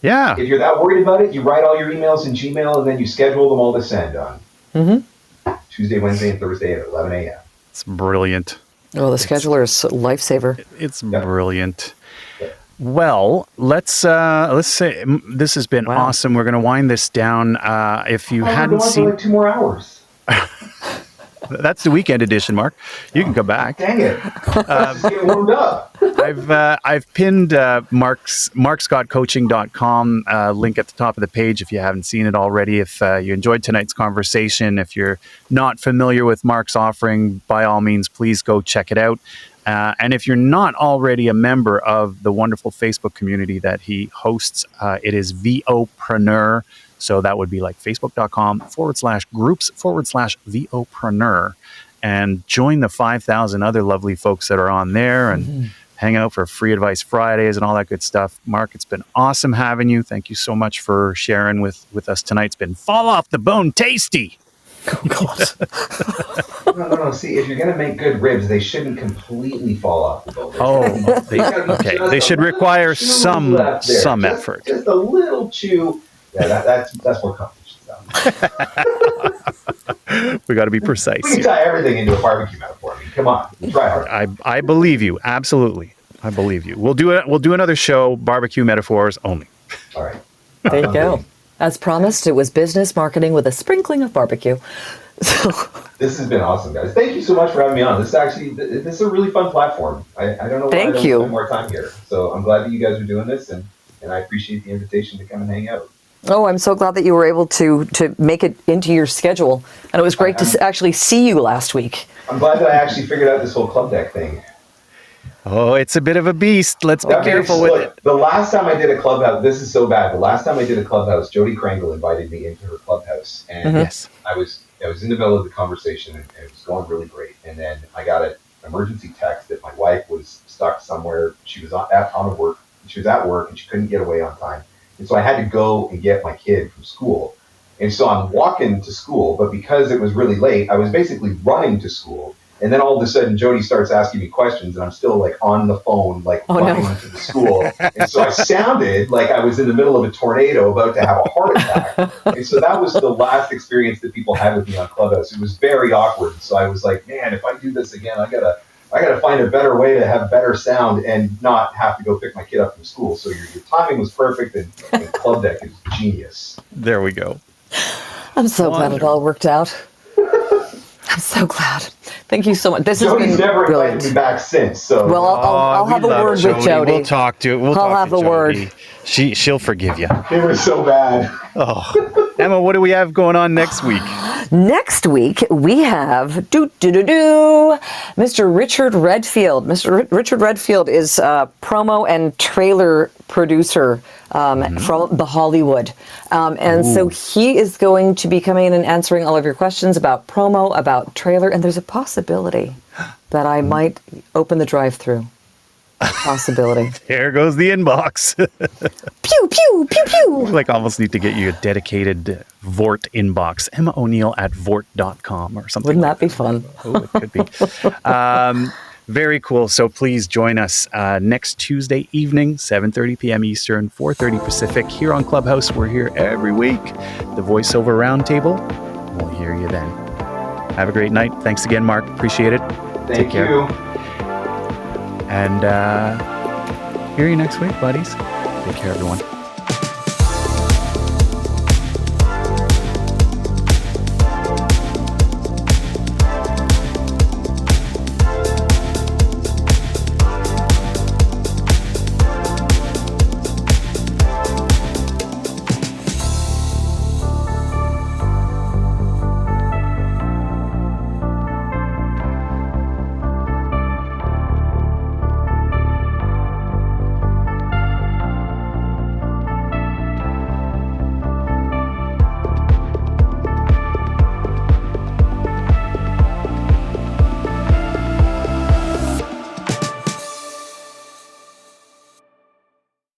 Yeah. If you're that worried about it, you write all your emails in Gmail and then you schedule them all to send on Tuesday, Wednesday, and Thursday at 11 a.m. It's brilliant. Oh, the scheduler is a lifesaver. It's brilliant. Well, let's say this has been awesome. We're going to wind this down. If you hadn't seen, for like 2 more hours. That's the weekend edition, Mark. You can come back. Dang it! Let's just get warmed up. I've pinned marcscottcoaching.com link at the top of the page if you haven't seen it already. If you enjoyed tonight's conversation, if you're not familiar with Mark's offering, by all means, please go check it out. And if you're not already a member of the wonderful Facebook community that he hosts, it is VOpreneur. So that would be like facebook.com/groups/VOpreneur, and join the 5,000 other lovely folks that are on there and hang out for Free Advice Fridays and all that good stuff. Mark, it's been awesome having you. Thank you so much for sharing with us tonight. It's been fall off the bone tasty. Oh, God. No. See, if you're going to make good ribs, they shouldn't completely fall off the bone. Okay. They should require some effort. Just a little chew. Yeah, that's more competition stuff. We got to be precise. We can tie everything into a barbecue metaphor. I mean, come on, try hard. I believe you. Absolutely. I believe you. We'll do another show, barbecue metaphors only. All right. There you go. As promised, it was business marketing with a sprinkling of barbecue. So. This has been awesome, guys. Thank you so much for having me on. This is a really fun platform. I don't know why I don't spend more time here. So I'm glad that you guys are doing this, and I appreciate the invitation to come and hang out. Oh, I'm so glad that you were able to make it into your schedule. And it was great to actually see you last week. I'm glad that I actually figured out this whole club deck thing. Oh, it's a bit of a beast. Let's be careful with it. The last time I did a clubhouse, this is so bad. The last time I did a clubhouse, Jody Krangle invited me into her clubhouse. And yes, I was in the middle of the conversation, and it was going really great. And then I got an emergency text that my wife was stuck somewhere. She was She was at work and she couldn't get away on time. And so I had to go and get my kid from school. And so I'm walking to school, but because it was really late, I was basically running to school. And then all of a sudden, Jody starts asking me questions, and I'm still like on the phone, like running into the school. And so I sounded like I was in the middle of a tornado about to have a heart attack. And so that was the last experience that people had with me on Clubhouse. It was very awkward. So I was like, man, if I do this again, I gotta find a better way to have better sound and not have to go pick my kid up from school. So your timing was perfect, and Club Deck is genius. There we go. I'm so glad it all worked out. I'm so glad. Thank you so much. This Jody's has been never brilliant. invited me back since. So well, I'll have a word with Jody. We'll talk to. I'll have a word. She'll forgive you. It was so bad. Oh, Emma, what do we have going on next week? Next week, we have Mr. Richard Redfield. Mr. Richard Redfield is a promo and trailer producer from the Hollywood. So he is going to be coming in and answering all of your questions about promo, about trailer, and there's a possibility that I might open the drive-through. Possibility. There goes the inbox. Pew, pew, pew, pew. Like almost need to get you a dedicated Vort inbox. EmmaO'Neill@Vort.com or something. Wouldn't that be fun? Oh, it could be. Very cool. So please join us next Tuesday evening, 7:30 p.m. Eastern, 4:30 Pacific, here on Clubhouse. We're here every week. The Voiceover Round Table. We'll hear you then. Have a great night. Thanks again, Mark. Appreciate it. Take care. You. And hear you next week, buddies. Take care, everyone.